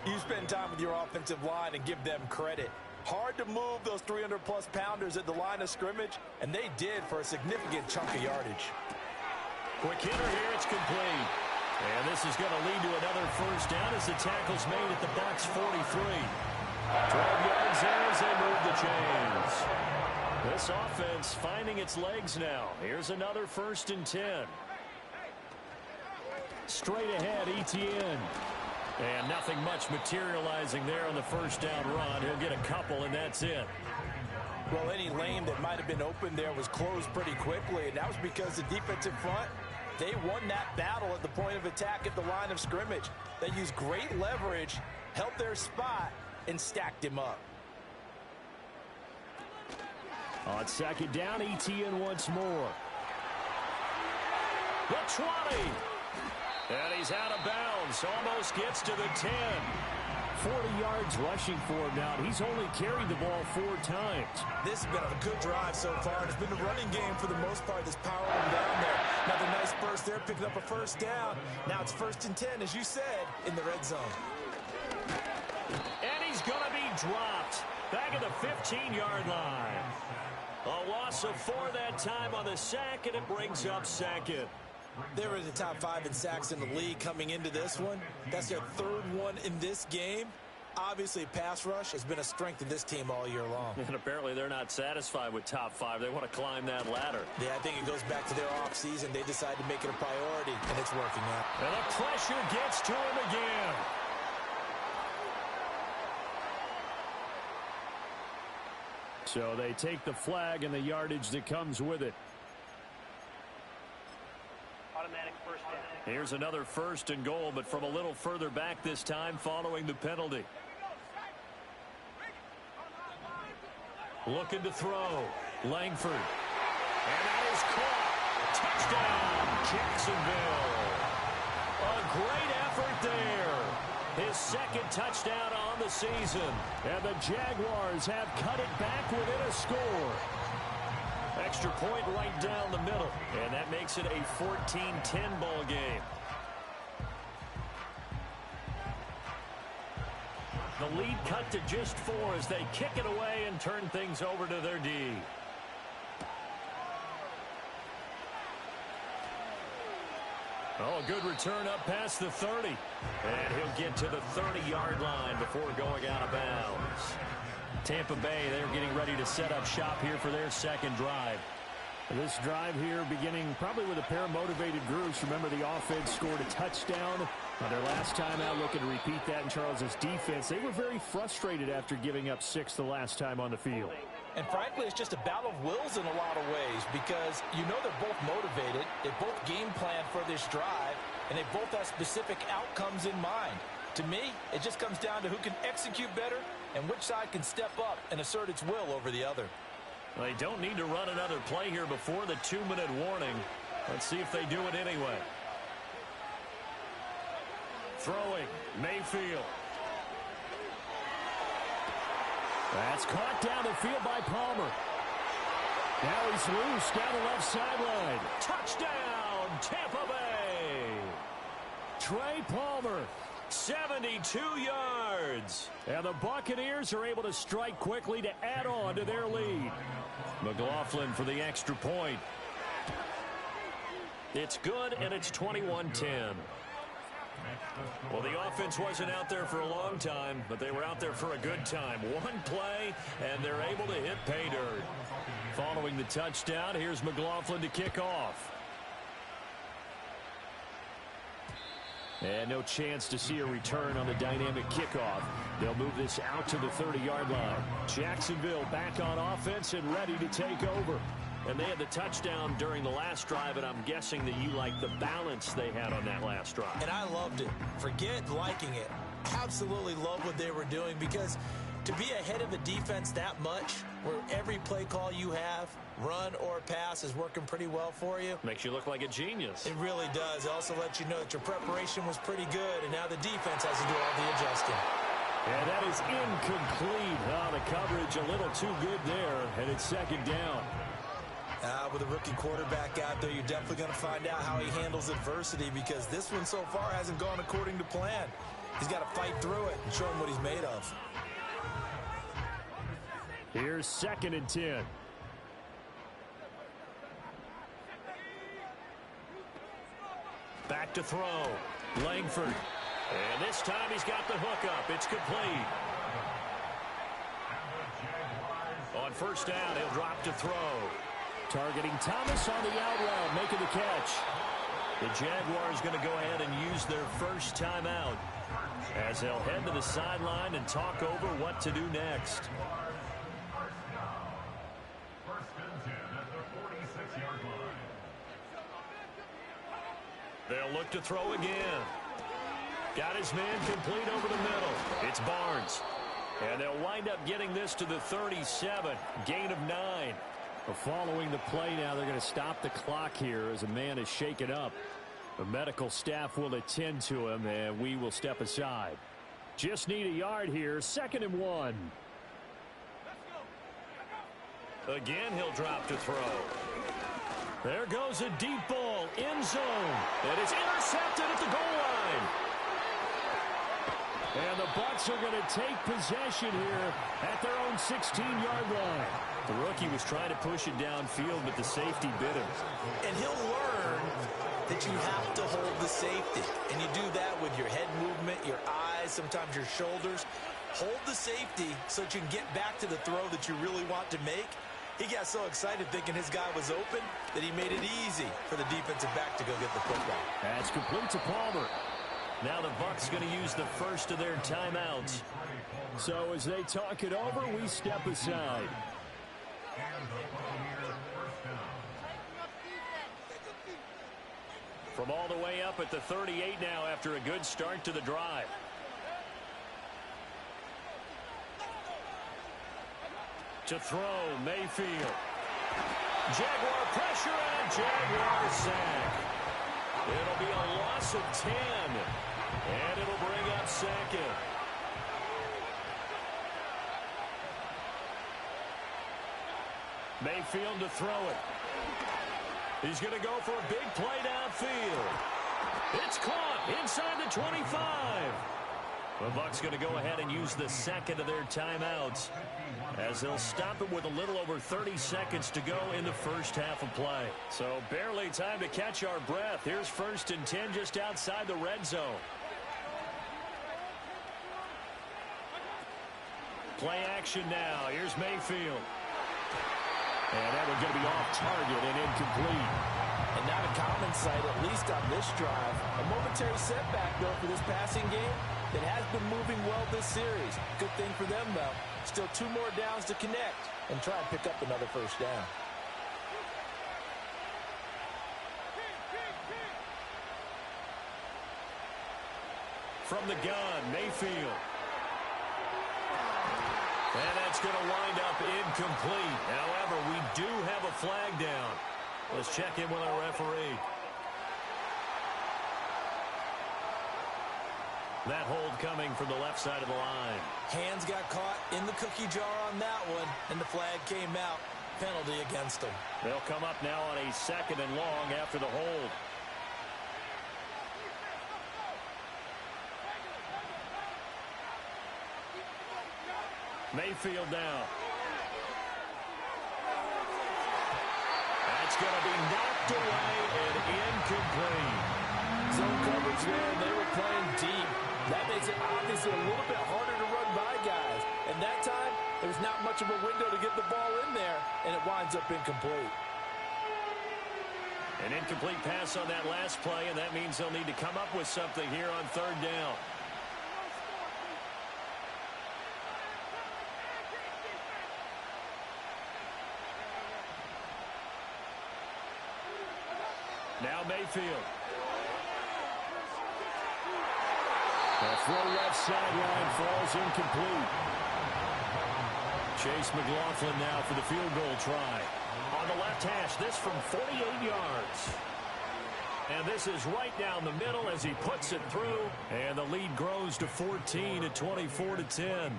you spend time with your offensive line and give them credit. Hard to move those 300-plus pounders at the line of scrimmage, and they did for a significant chunk of yardage. Quick hitter here, it's complete. And this is going to lead to another first down as the tackle's made at the Bucs 43. 12 yards there as they move the chains. This offense finding its legs now. Here's another 1st and 10. Straight ahead, Etienne. And nothing much materializing there on the first down run. He'll get a couple, and that's it. Well, any lane that might have been open there was closed pretty quickly, and that was because the defensive front, they won that battle at the point of attack at the line of scrimmage. They used great leverage, held their spot, and stacked him up. On 2nd down, Etienne once more. The 20. And he's out of bounds. Almost gets to the 10. 40 yards rushing for him now. He's only carried the ball 4 times. This has been a good drive so far, and it's been the running game for the most part that's powering him down there. Another nice burst there, picking up a first down. Now it's 1st and 10, as you said, in the red zone. And he's going to be dropped back at the 15-yard line. A loss of 4 that time on the sack, and it brings up 2nd. They were in the top 5 in sacks in the league coming into this one. That's their 3rd one in this game. Obviously, pass rush has been a strength of this team all year long. And apparently they're not satisfied with top 5. They want to climb that ladder. Yeah, I think it goes back to their offseason. They decided to make it a priority, and it's working out. And the pressure gets to him again. So they take the flag and the yardage that comes with it. Automatic first down. Here's another 1st and goal, but from a little further back this time following the penalty. Looking to throw. Langford. And that is caught. Touchdown, Jacksonville. A great effort there. His 2nd touchdown on the season. And the Jaguars have cut it back within a score. Extra point right down the middle. And that makes it a 14-10 ball game. The lead cut to just 4 as they kick it away and turn things over to their D. Oh, good return up past the 30. And he'll get to the 30-yard line before going out of bounds. Tampa Bay, they're getting ready to set up shop here for their 2nd drive. This drive here beginning probably with a pair of motivated groups. Remember, the offense scored a touchdown on their last time out, looking to repeat that in Charles's defense. They were very frustrated after giving up 6 the last time on the field. And frankly, it's just a battle of wills in a lot of ways because you know they're both motivated, they both game plan for this drive, and they both have specific outcomes in mind. To me, it just comes down to who can execute better and which side can step up and assert its will over the other. Well, they don't need to run another play here before the 2-minute warning. Let's see if they do it anyway. Throwing, Mayfield. That's caught down the field by Palmer. Now he's loose down the left sideline. Touchdown, Tampa Bay. Trey Palmer, 72 yards. And the Buccaneers are able to strike quickly to add on to their lead. McLaughlin for the extra point. It's good, and it's 21-10. Well, the offense wasn't out there for a long time, but they were out there for a good time. One play, and they're able to hit pay dirt. Following the touchdown, here's McLaughlin to kick off. And no chance to see a return on the dynamic kickoff. They'll move this out to the 30-yard line. Jacksonville back on offense and ready to take over. And they had the touchdown during the last drive, and I'm guessing that you like the balance they had on that last drive. And I loved it. Forget liking it. Absolutely love what they were doing because to be ahead of a defense that much, where every play call you have, run or pass, is working pretty well for you. Makes you look like a genius. It really does. It also lets you know that your preparation was pretty good, and now the defense has to do all the adjusting. And that is incomplete. Oh, the coverage a little too good there, and it's 2nd down. With a rookie quarterback out there, you're definitely going to find out how he handles adversity because this one so far hasn't gone according to plan. He's got to fight through it and show him what he's made of. Here's 2nd and 10. Back to throw. Langford. And this time he's got the hook up. It's complete. On 1st down, he'll drop to throw. Targeting Thomas on the out route, making the catch. The Jaguars going to go ahead and use their first timeout as they'll head to the sideline and talk over what to do next. They'll look to throw again. Got his man complete over the middle. It's Barnes. And they'll wind up getting this to the 37. Gain of 9. Following the play now, they're going to stop the clock here as a man is shaken up. The medical staff will attend to him, and we will step aside. Just need a yard here. 2nd and 1. Again, he'll drop to throw. There goes a deep ball, end zone. And it's intercepted at the goal line. And the Bucs are going to take possession here at their own 16-yard line. The rookie was trying to push it downfield, but the safety bit him. And he'll learn that you have to hold the safety. And you do that with your head movement, your eyes, sometimes your shoulders. hold the safety so that you can get back to the throw that you really want to make. He got so excited thinking his guy was open that he made it easy for the defensive back to go get the football. That's complete to Palmer. Now the Bucs going to use the first of their timeouts. So as they talk it over, we step aside. From all the way up at the 38 now after a good start to the drive. To throw, Mayfield. Jaguar pressure and a Jaguar sack. It'll be a loss of 10. And it'll bring up second. Mayfield to throw it. He's going to go for a big play downfield. It's caught inside the 25. The Bucs going to go ahead and use the second of their timeouts as they'll stop it with a little over 30 seconds to go in the first half of play. So barely time to catch our breath. Here's 1st and 10 just outside the red zone. Play action now. Here's Mayfield. And that one's going to be off target and incomplete. And not a common sight, at least on this drive. A momentary setback, though, for this passing game that has been moving well this series. Good thing for them, though. Still 2 more downs to connect and try and pick up another first down. From the gun, Mayfield. And that's going to wind up incomplete. However, we do have a flag down. Let's check in with our referee. That hold coming from the left side of the line. Hands got caught in the cookie jar on that one, and the flag came out. Penalty against them. They'll come up now on a 2nd and long after the hold. Mayfield now. That's going to be knocked away and incomplete. Zone coverage there, and they were playing deep. That makes it obviously a little bit harder to run by guys. And that time, there's not much of a window to get the ball in there, and it winds up incomplete. An incomplete pass on that last play, and that means they'll need to come up with something here on 3rd down. Now Mayfield. The throw left sideline falls incomplete. Chase McLaughlin now for the field goal try. On the left hash, this from 48 yards. And this is right down the middle as he puts it through. And the lead grows to 14 at 24-10.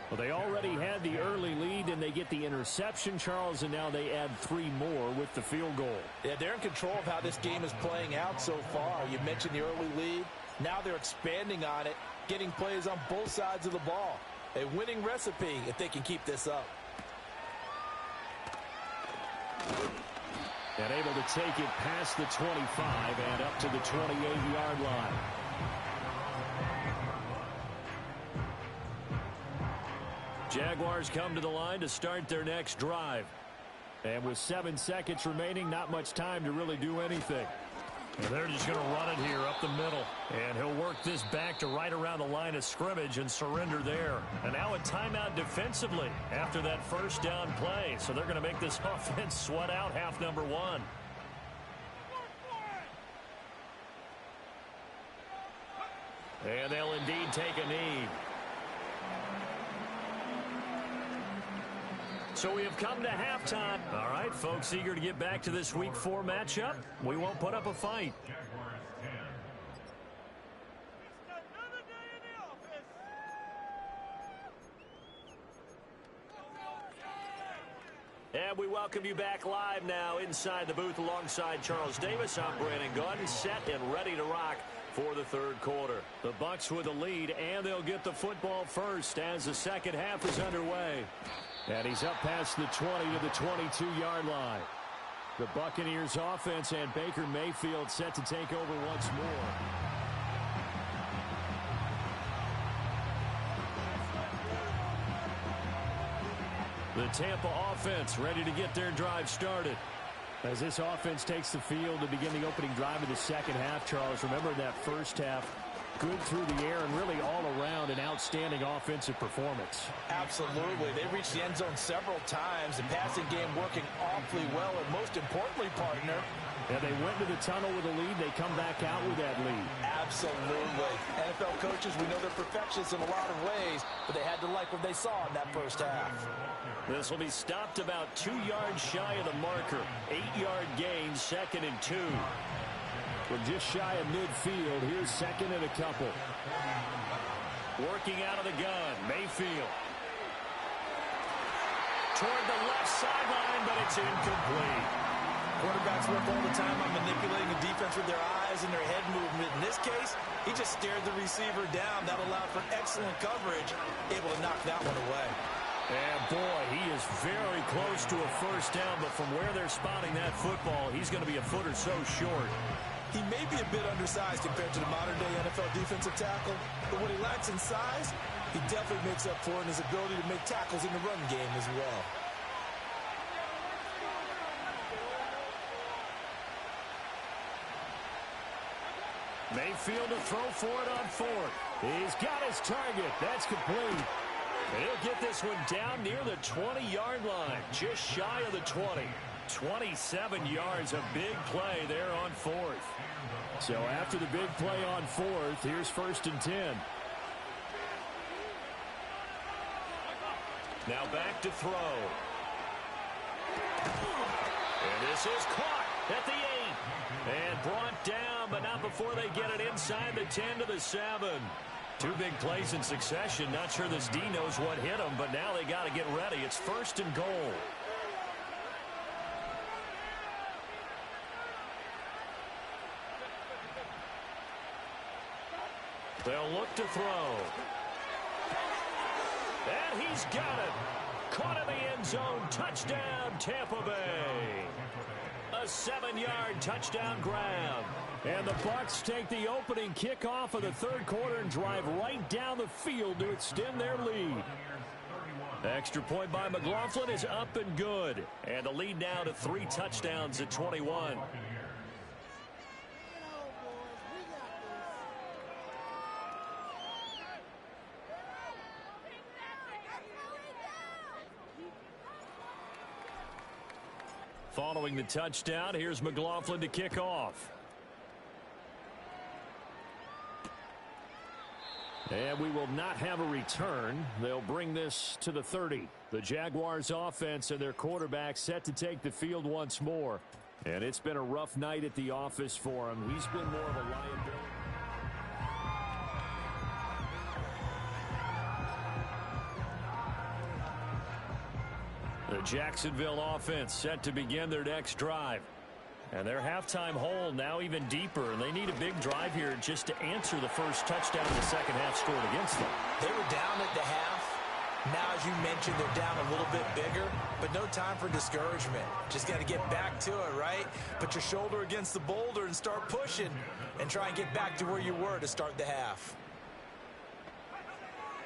Well, they already had the early lead, and they get the interception, Charles, and now they add 3 more with the field goal. Yeah, they're in control of how this game is playing out so far. You mentioned the early lead. Now they're expanding on it, getting plays on both sides of the ball. A winning recipe if they can keep this up. And able to take it past the 25 and up to the 28-yard line. Jaguars come to the line to start their next drive. And with 7 seconds remaining, not much time to really do anything. And they're just going to run it here up the middle. And he'll work this back to right around the line of scrimmage and surrender there. And now a timeout defensively after that first down play. So they're going to make this offense sweat out half number 1. And they'll indeed take a knee. So we have come to halftime. All right, folks, eager to get back to this Week 4 matchup. We won't put up a fight. And we welcome you back live now inside the booth alongside Charles Davis. I'm Brandon Gunn, set and ready to rock for the 3rd quarter. The Bucs with the lead, and they'll get the football first as the second half is underway. And he's up past the 20 to the 22-yard line. The Buccaneers offense and Baker Mayfield set to take over once more. The Tampa offense ready to get their drive started. As this offense takes the field to begin the opening drive of the second half, Charles, remember that first half, good through the air and really all around an outstanding offensive performance. Absolutely. They reached the end zone several times. The passing game working awfully well, and most importantly, partner, yeah, they went to the tunnel with a lead. They come back out with that lead. Absolutely. NFL coaches, we know they're perfectionists in a lot of ways, but they had to like what they saw in that first half. This will be stopped about 2 yards shy of the marker. 8-yard gain, 2nd and 2. We're just shy of midfield. Here's 2nd and a couple. Working out of the gun, Mayfield. Toward the left sideline, but it's incomplete. Quarterbacks work all the time on manipulating the defense with their eyes and their head movement. In this case, he just stared the receiver down. That allowed for excellent coverage, able to knock that one away. And boy, he is very close to a first down, but from where they're spotting that football, he's going to be a foot or so short. He may be a bit undersized compared to the modern-day NFL defensive tackle, but what he lacks in size, he definitely makes up for in his ability to make tackles in the run game as well. Mayfield to throw for it on 4th. He's got his target. That's complete. And he'll get this one down near the 20-yard line, just shy of the 20. 27 yards, a big play there on 4th. So after the big play on 4th, here's 1st and 10. Now back to throw. And this is caught at the 8. And brought down, but not before they get it inside the 10 to the 7. 2 big plays in succession. Not sure this D knows what hit him, but now they got to get ready. It's 1st and goal. They'll look to throw. And he's got it. Caught in the end zone. Touchdown, Tampa Bay. A 7-yard touchdown grab. And the Bucs take the opening kickoff of the third quarter and drive right down the field to extend their lead. Extra point by McLaughlin is up and good. And the lead now to 3 touchdowns at 21. Following the touchdown, here's McLaughlin to kick off. And we will not have a return. They'll bring this to the 30. The Jaguars offense and their quarterback set to take the field once more. And it's been a rough night at the office for him. He's been more of a liability. The Jacksonville offense set to begin their next drive. And their halftime hole now even deeper. And they need a big drive here just to answer the first touchdown the second half scored against them. They were down at the half. Now, as you mentioned, they're down a little bit bigger, but no time for discouragement. Just got to get back to it, right? Put your shoulder against the boulder and start pushing and try and get back to where you were to start the half.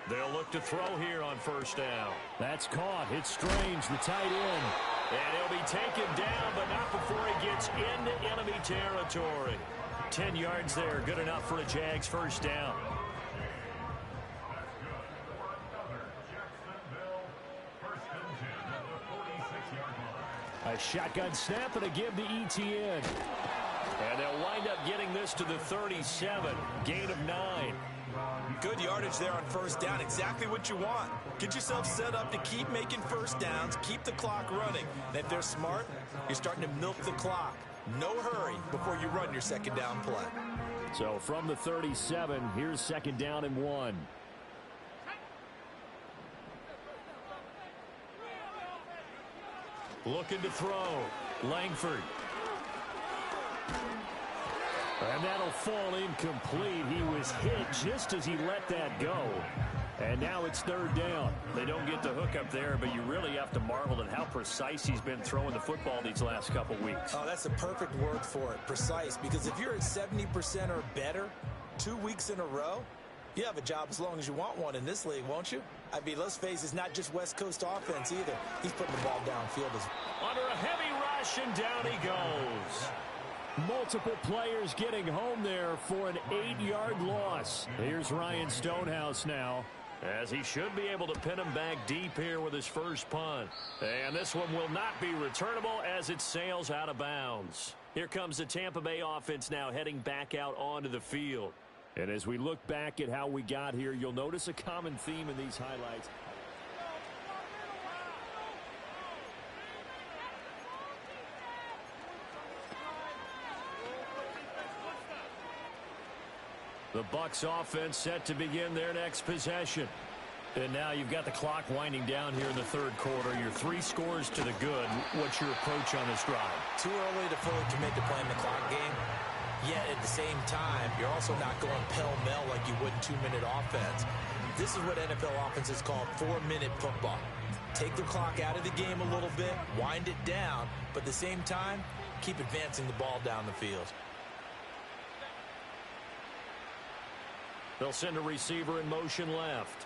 They'll look to throw here on first down. That's caught. It's Strange, the tight end. And he'll be taken down, but not before he gets into enemy territory. 10 yards there, good enough for a Jags first down. A shotgun snap and a give to ETN. And they'll wind up getting this to the 37. Gain of 9. Good yardage there on first down. Exactly what you want. Get yourself set up to keep making first downs, keep the clock running. And if they're smart, you're starting to milk the clock. No hurry before you run your second down play. So from the 37, here's second down and 1. Looking to throw. Langford. And that'll fall incomplete. He was hit just as he let that go. And now it's third down. They don't get the hook up there, but you really have to marvel at how precise he's been throwing the football these last couple weeks. Oh, that's the perfect word for it, precise. Because if you're at 70% or better 2 weeks in a row, you have a job as long as you want one in this league, won't you? I mean, let's face it, it's not just West Coast offense either. He's putting the ball downfield as well. Under a heavy rush, and down he goes. Multiple players getting home there for an 8-yard loss. Here's Ryan Stonehouse now, as he should be able to pin him back deep here with his first punt. And this one will not be returnable as it sails out of bounds. Here comes the Tampa Bay offense now heading back out onto the field. And as we look back at how we got here, you'll notice a common theme in these highlights. The Bucs offense set to begin their next possession. And now you've got the clock winding down here in the third quarter. You're 3 scores to the good. What's your approach on this drive? Too early to fully commit to playing the clock game. Yet at the same time, you're also not going pell-mell like you would in 2-minute offense. This is what NFL offenses call 4-minute football. Take the clock out of the game a little bit, wind it down, but at the same time, keep advancing the ball down the field. They'll send a receiver in motion left.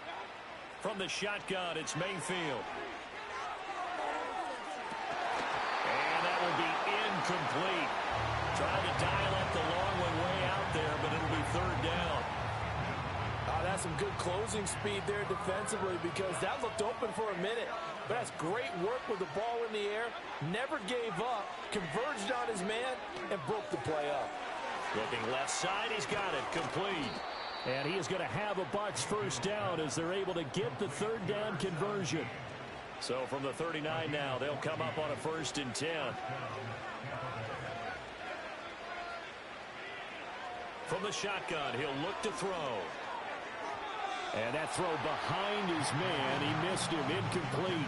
From the shotgun, it's Mayfield. And that will be incomplete. Trying to dial up the long one way out there, but it'll be third down. That's some good closing speed there defensively because that looked open for a minute. But that's great work with the ball in the air. Never gave up, converged on his man, and broke the play up. Looking left side, he's got it, complete. And he is going to have a Bucs first down as they're able to get the third down conversion. So from the 39 now, they'll come up on a 1st and 10. From the shotgun, he'll look to throw. And that throw behind his man, he missed him, incomplete.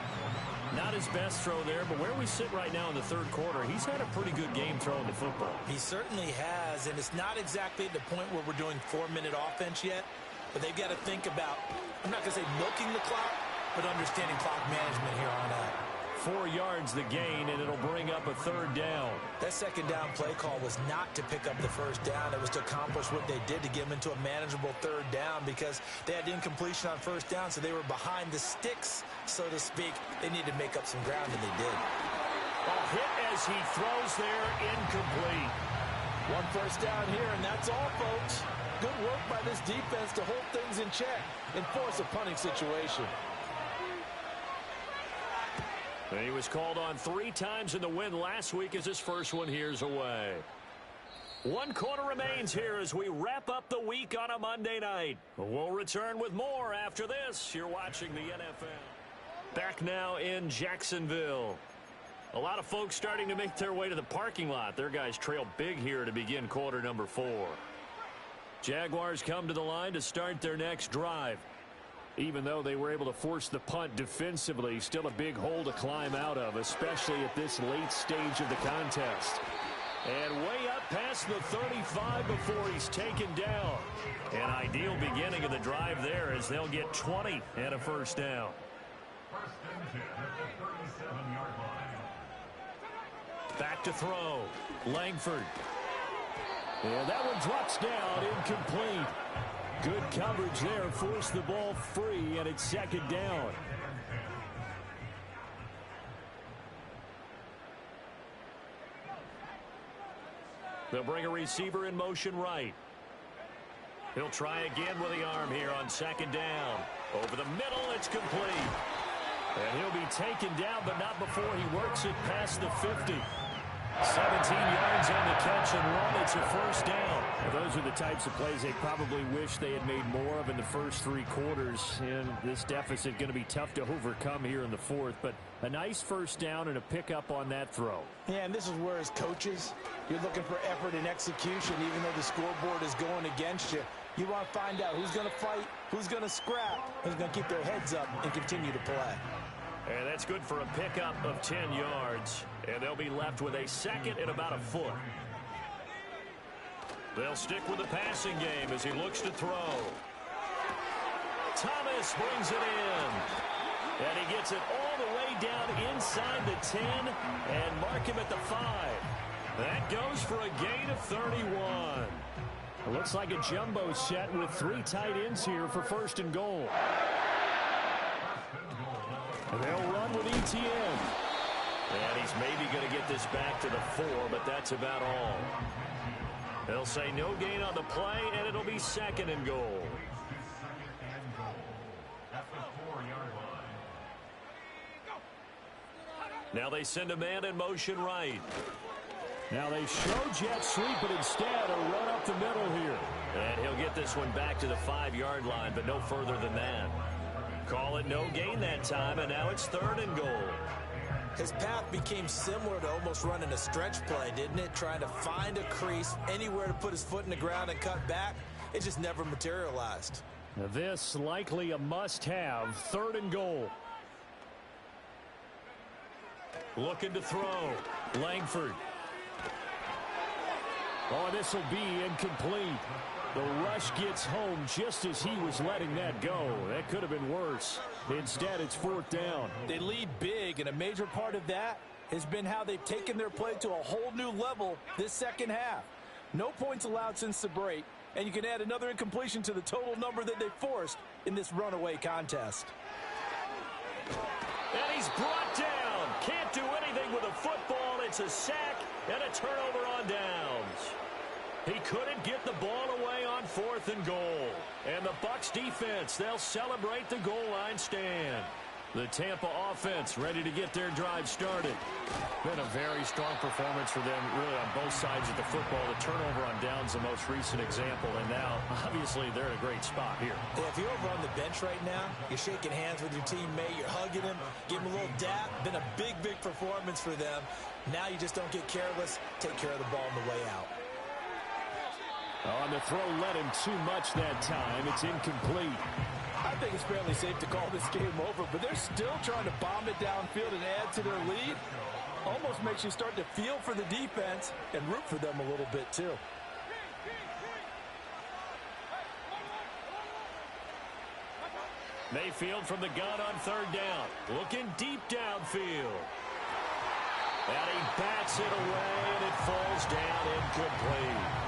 Not his best throw there, but where we sit right now in the third quarter, he's had a pretty good game throwing the football. He certainly has, and it's not exactly at the point where we're doing 4-minute offense yet, but they've got to think about, I'm not going to say milking the clock, but understanding clock management here on out. 4 yards the gain, and it'll bring up a third down. That second down play call was not to pick up the first down. It was to accomplish what they did to get them into a manageable third down because they had incompletion on first down, so they were behind the sticks, so to speak. They needed to make up some ground, and they did. A hit as he throws there, incomplete. 1 first down here, and that's all, folks. Good work by this defense to hold things in check and force a punting situation. And he was called on 3 times in the win last week as his first one here's away. 1 quarter remains here as we wrap up the week on a Monday night. We'll return with more after this. You're watching the NFL. Back now in Jacksonville. A lot of folks starting to make their way to the parking lot. Their guys trail big here to begin quarter number 4. Jaguars come to the line to start their next drive. Even though they were able to force the punt defensively, still a big hole to climb out of, especially at this late stage of the contest. And way up past the 35 before he's taken down. An ideal beginning of the drive there as they'll get 20 and a first down. Back to throw. Langford. And that one drops down, incomplete. Good coverage there, forced the ball free, and it's second down. They'll bring a receiver in motion right. He'll try again with the arm here on second down. Over the middle, it's complete. And he'll be taken down, but not before he works it past the 50. 17 yards on the catch and run. It's a first down. Well, those are the types of plays they probably wish they had made more of in the first 3 quarters. And this deficit going to be tough to overcome here in the fourth. But a nice first down and a pickup on that throw. Yeah, and this is where as coaches, you're looking for effort and execution. Even though the scoreboard is going against you, you want to find out who's going to fight, who's going to scrap, who's going to keep their heads up and continue to play. And that's good for a pickup of 10 yards. And they'll be left with a second and about a foot. They'll stick with the passing game as he looks to throw. Thomas brings it in. And he gets it all the way down inside the 10 and mark him at the 5. That goes for a gain of 31. It looks like a jumbo set with 3 tight ends here for first and goal. And they'll run with ETN. And he's maybe going to get this back to the 4, but that's about all. They'll say no gain on the play, and it'll be 2nd and goal. Now they send a man in motion right. Now they show jet sweep, but instead a run up the middle here. And he'll get this one back to the 5-yard line, but no further than that. Call it no gain that time, and now it's 3rd and goal. His path became similar to almost running a stretch play, didn't it? Trying to find a crease, anywhere to put his foot in the ground and cut back. It just never materialized. Now this likely a must-have, 3rd and goal. Looking to throw. Langford. Oh, this will be incomplete. The rush gets home just as he was letting that go. That could have been worse. Instead, it's 4th down. They lead big, and a major part of that has been how they've taken their play to a whole new level this second half. No points allowed since the break, and you can add another incompletion to the total number that they forced in this runaway contest. And he's brought down. Can't do anything with a football. It's a sack and a turnover on downs. He couldn't get the ball away on 4th and goal. And the Bucs defense, they'll celebrate the goal line stand. The Tampa offense ready to get their drive started. Been a very strong performance for them, really, on both sides of the football. The turnover on downs, the most recent example. And now, obviously, they're in a great spot here. Yeah, if you're over on the bench right now, you're shaking hands with your teammate, you're hugging him, give him a little dap. Been a big, big performance for them. Now you just don't get careless. Take care of the ball on the way out. On the throw, led him too much that time. It's incomplete. I think it's fairly safe to call this game over, but they're still trying to bomb it downfield and add to their lead. Almost makes you start to feel for the defense and root for them a little bit, too. Mayfield from the gun on 3rd down. Looking deep downfield. And he bats it away, and it falls down incomplete.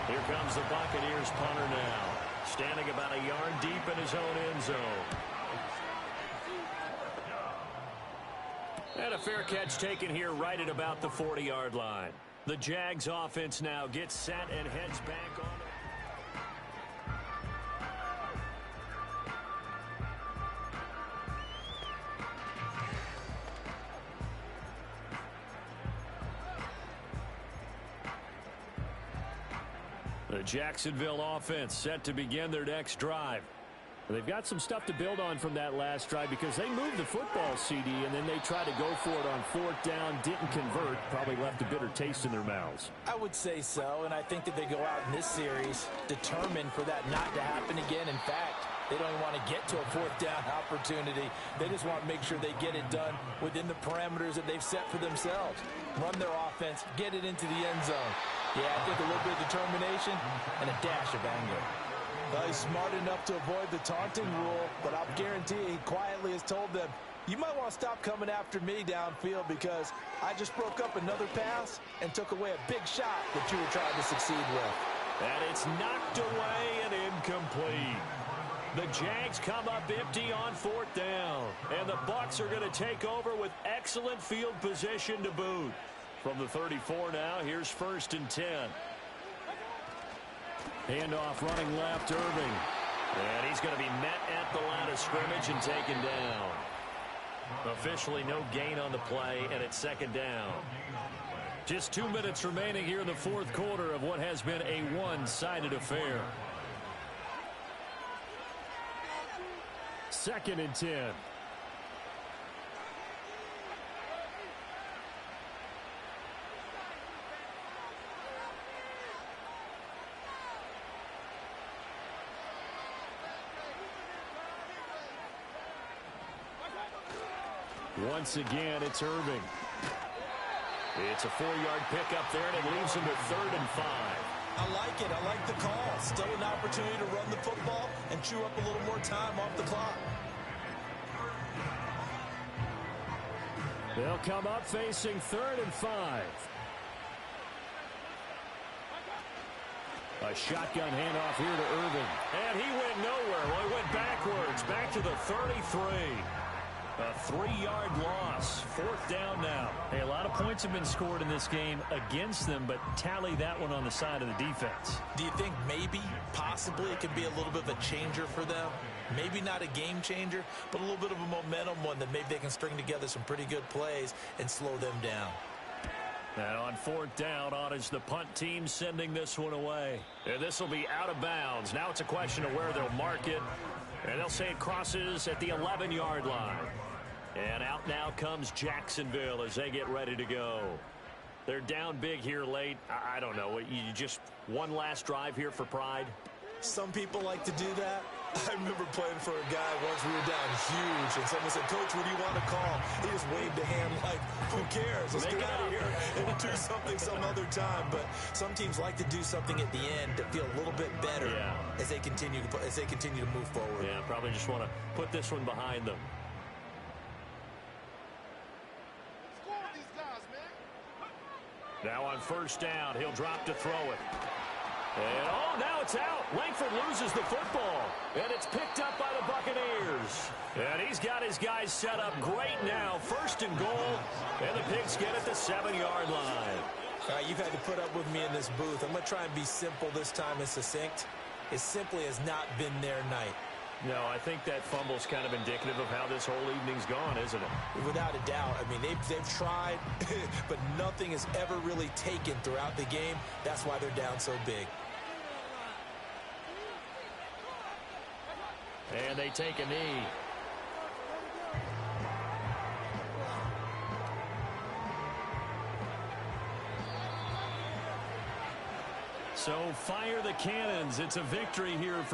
Here comes the Buccaneers punter now. Standing about a yard deep in his own end zone. And a fair catch taken here right at about the 40-yard line. The Jags offense now gets set and heads back on. The Jacksonville offense set to begin their next drive. They've got some stuff to build on from that last drive because they moved the football, CD, and then they tried to go for it on 4th down, didn't convert, probably left a bitter taste in their mouths. I would say so, and I think that they go out in this series determined for that not to happen again. In fact, they don't even want to get to a 4th down opportunity. They just want to make sure they get it done within the parameters that they've set for themselves. Run their offense, get it into the end zone. Yeah, I think a little bit of determination and a dash of anger. Well, he's smart enough to avoid the taunting rule, but I'll guarantee he quietly has told them, you might want to stop coming after me downfield because I just broke up another pass and took away a big shot that you were trying to succeed with. And it's knocked away and incomplete. The Jags come up empty on 4th down, and the Bucs are going to take over with excellent field position to boot. From the 34 now, here's 1st and 10. Handoff running left, Irving. And he's going to be met at the line of scrimmage and taken down. Officially no gain on the play, and it's 2nd down. Just 2 minutes remaining here in the 4th quarter of what has been a one-sided affair. 2nd and 10. Once again, it's Irving. It's a 4-yard pickup there, and it leaves him with 3rd and 5. I like it. I like the call. Still an opportunity to run the football and chew up a little more time off the clock. They'll come up facing 3rd and 5. A shotgun handoff here to Irving. And he went nowhere. Well, he went backwards, back to the 33. A 3-yard loss. 4th down now. Hey, a lot of points have been scored in this game against them, but tally that one on the side of the defense. Do you think maybe, possibly, it could be a little bit of a changer for them? Maybe not a game changer, but a little bit of a momentum one that maybe they can string together some pretty good plays and slow them down. And on 4th down, on is the punt team sending this one away. And this will be out of bounds. Now it's a question of where they'll mark it. And they'll say it crosses at the 11-yard line. And out now comes Jacksonville as they get ready to go. They're down big here late. I don't know. You just one last drive here for pride? Some people like to do that. I remember playing for a guy once. We were down huge, and someone said, "Coach, what do you want to call?" He just waved a hand like, who cares? Let's get out of here and do something some other time. But some teams like to do something at the end to feel a little bit better as they continue to move forward. Yeah, probably just want to put this one behind them. Now on 1st down, he'll drop to throw it. And, now it's out. Langford loses the football. And it's picked up by the Buccaneers. And he's got his guys set up great now. 1st and goal. And the Pigs get it the 7-yard line. All right, you've had to put up with me in this booth. I'm going to try and be simple this time and succinct. It simply has not been their night. No, I think that fumble's kind of indicative of how this whole evening's gone, isn't it? Without a doubt. I mean, they've tried, but nothing has ever really taken throughout the game. That's why they're down so big. And they take a knee. So fire the cannons. It's a victory here for